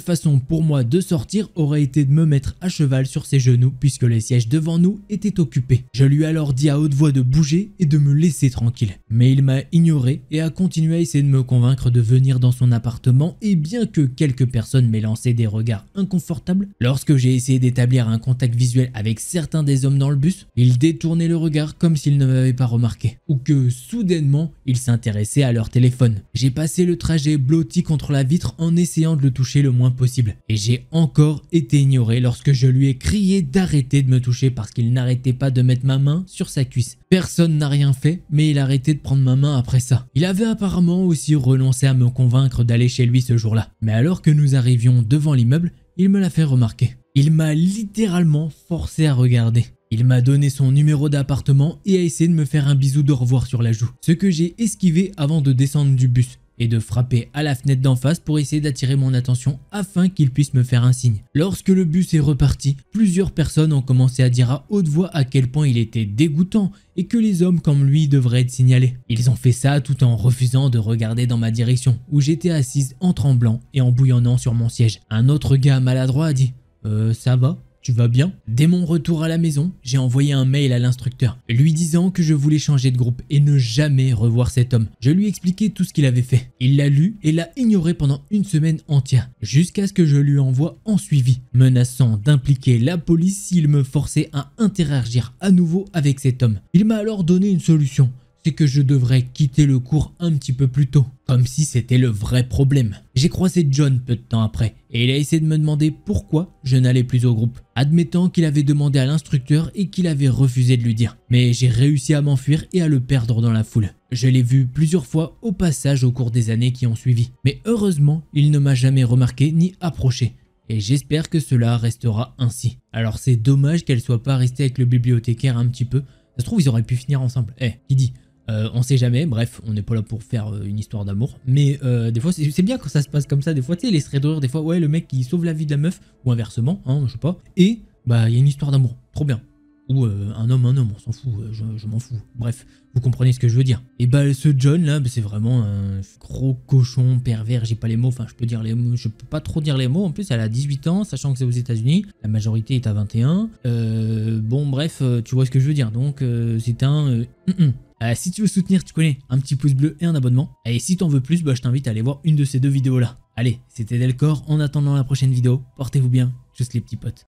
façon pour moi de sortir aurait été de me mettre à cheval sur ses genoux puisque les sièges devant nous étaient occupés. Je lui ai alors dit à haute voix de bouger et de me laisser tranquille. Mais il m'a ignoré et a continué à essayer de me convaincre de venir dans son appartement, et bien que quelques personnes m'aient lancé des regards inconfortables, lorsque j'ai essayé d'établir un contact visuel avec certains des hommes dans le bus, ils détournaient le regard comme s'ils ne m'avaient pas remarqué, ou que soudainement ils s'intéressaient à leur téléphone. J'ai passé le trajet blotti contre la vitre en essayant de le toucher le moins possible. Et j'ai encore été ignoré lorsque je lui ai crié d'arrêter de me toucher parce qu'il n'arrêtait pas de mettre ma main sur sa cuisse. Personne n'a rien fait, mais il a arrêté de prendre ma main après ça. Il avait apparemment aussi renoncé à me convaincre d'aller chez lui ce jour-là. Mais alors que nous arrivions devant l'immeuble, il me l'a fait remarquer. Il m'a littéralement forcé à regarder. Il m'a donné son numéro d'appartement et a essayé de me faire un bisou de revoir sur la joue. Ce que j'ai esquivé avant de descendre du bus et de frapper à la fenêtre d'en face pour essayer d'attirer mon attention afin qu'il puisse me faire un signe. Lorsque le bus est reparti, plusieurs personnes ont commencé à dire à haute voix à quel point il était dégoûtant et que les hommes comme lui devraient être signalés. Ils ont fait ça tout en refusant de regarder dans ma direction où j'étais assise en tremblant et en bouillonnant sur mon siège. Un autre gars maladroit a dit « Ça va ? Tu vas bien ?» Dès mon retour à la maison, j'ai envoyé un mail à l'instructeur, lui disant que je voulais changer de groupe et ne jamais revoir cet homme. Je lui ai expliqué tout ce qu'il avait fait. Il l'a lu et l'a ignoré pendant une semaine entière, jusqu'à ce que je lui envoie en suivi, menaçant d'impliquer la police s'il me forçait à interagir à nouveau avec cet homme. Il m'a alors donné une solution. C'est que je devrais quitter le cours un petit peu plus tôt, comme si c'était le vrai problème. J'ai croisé John peu de temps après, et il a essayé de me demander pourquoi je n'allais plus au groupe, admettant qu'il avait demandé à l'instructeur et qu'il avait refusé de lui dire. Mais j'ai réussi à m'enfuir et à le perdre dans la foule. Je l'ai vu plusieurs fois au passage au cours des années qui ont suivi, mais heureusement, il ne m'a jamais remarqué ni approché. Et j'espère que cela restera ainsi. Alors c'est dommage qu'elle soit pas restée avec le bibliothécaire un petit peu. Ça se trouve ils auraient pu finir ensemble. Qui dit on sait jamais, bref, on n'est pas là pour faire une histoire d'amour. Mais des fois, c'est bien quand ça se passe comme ça. Des fois, tu sais, les threaders, des fois, ouais, le mec qui sauve la vie de la meuf, ou inversement, hein, je sais pas. Et, bah, il y a une histoire d'amour, trop bien. Ou un homme, on s'en fout, je m'en fous. Bref, vous comprenez ce que je veux dire. Et bah, ce John là, bah, c'est vraiment un gros cochon pervers, j'ai pas les mots, enfin, je peux dire les mots, je peux pas trop dire les mots. En plus, elle a 18 ans, sachant que c'est aux États-Unis, la majorité est à 21. Bon, bref, tu vois ce que je veux dire. Donc, c'est un. Si tu veux soutenir, tu connais, un petit pouce bleu et un abonnement. Et si t'en veux plus, bah, je t'invite à aller voir une de ces deux vidéos là. Allez, c'était Delcor, en attendant la prochaine vidéo, portez-vous bien, juste les petits potes.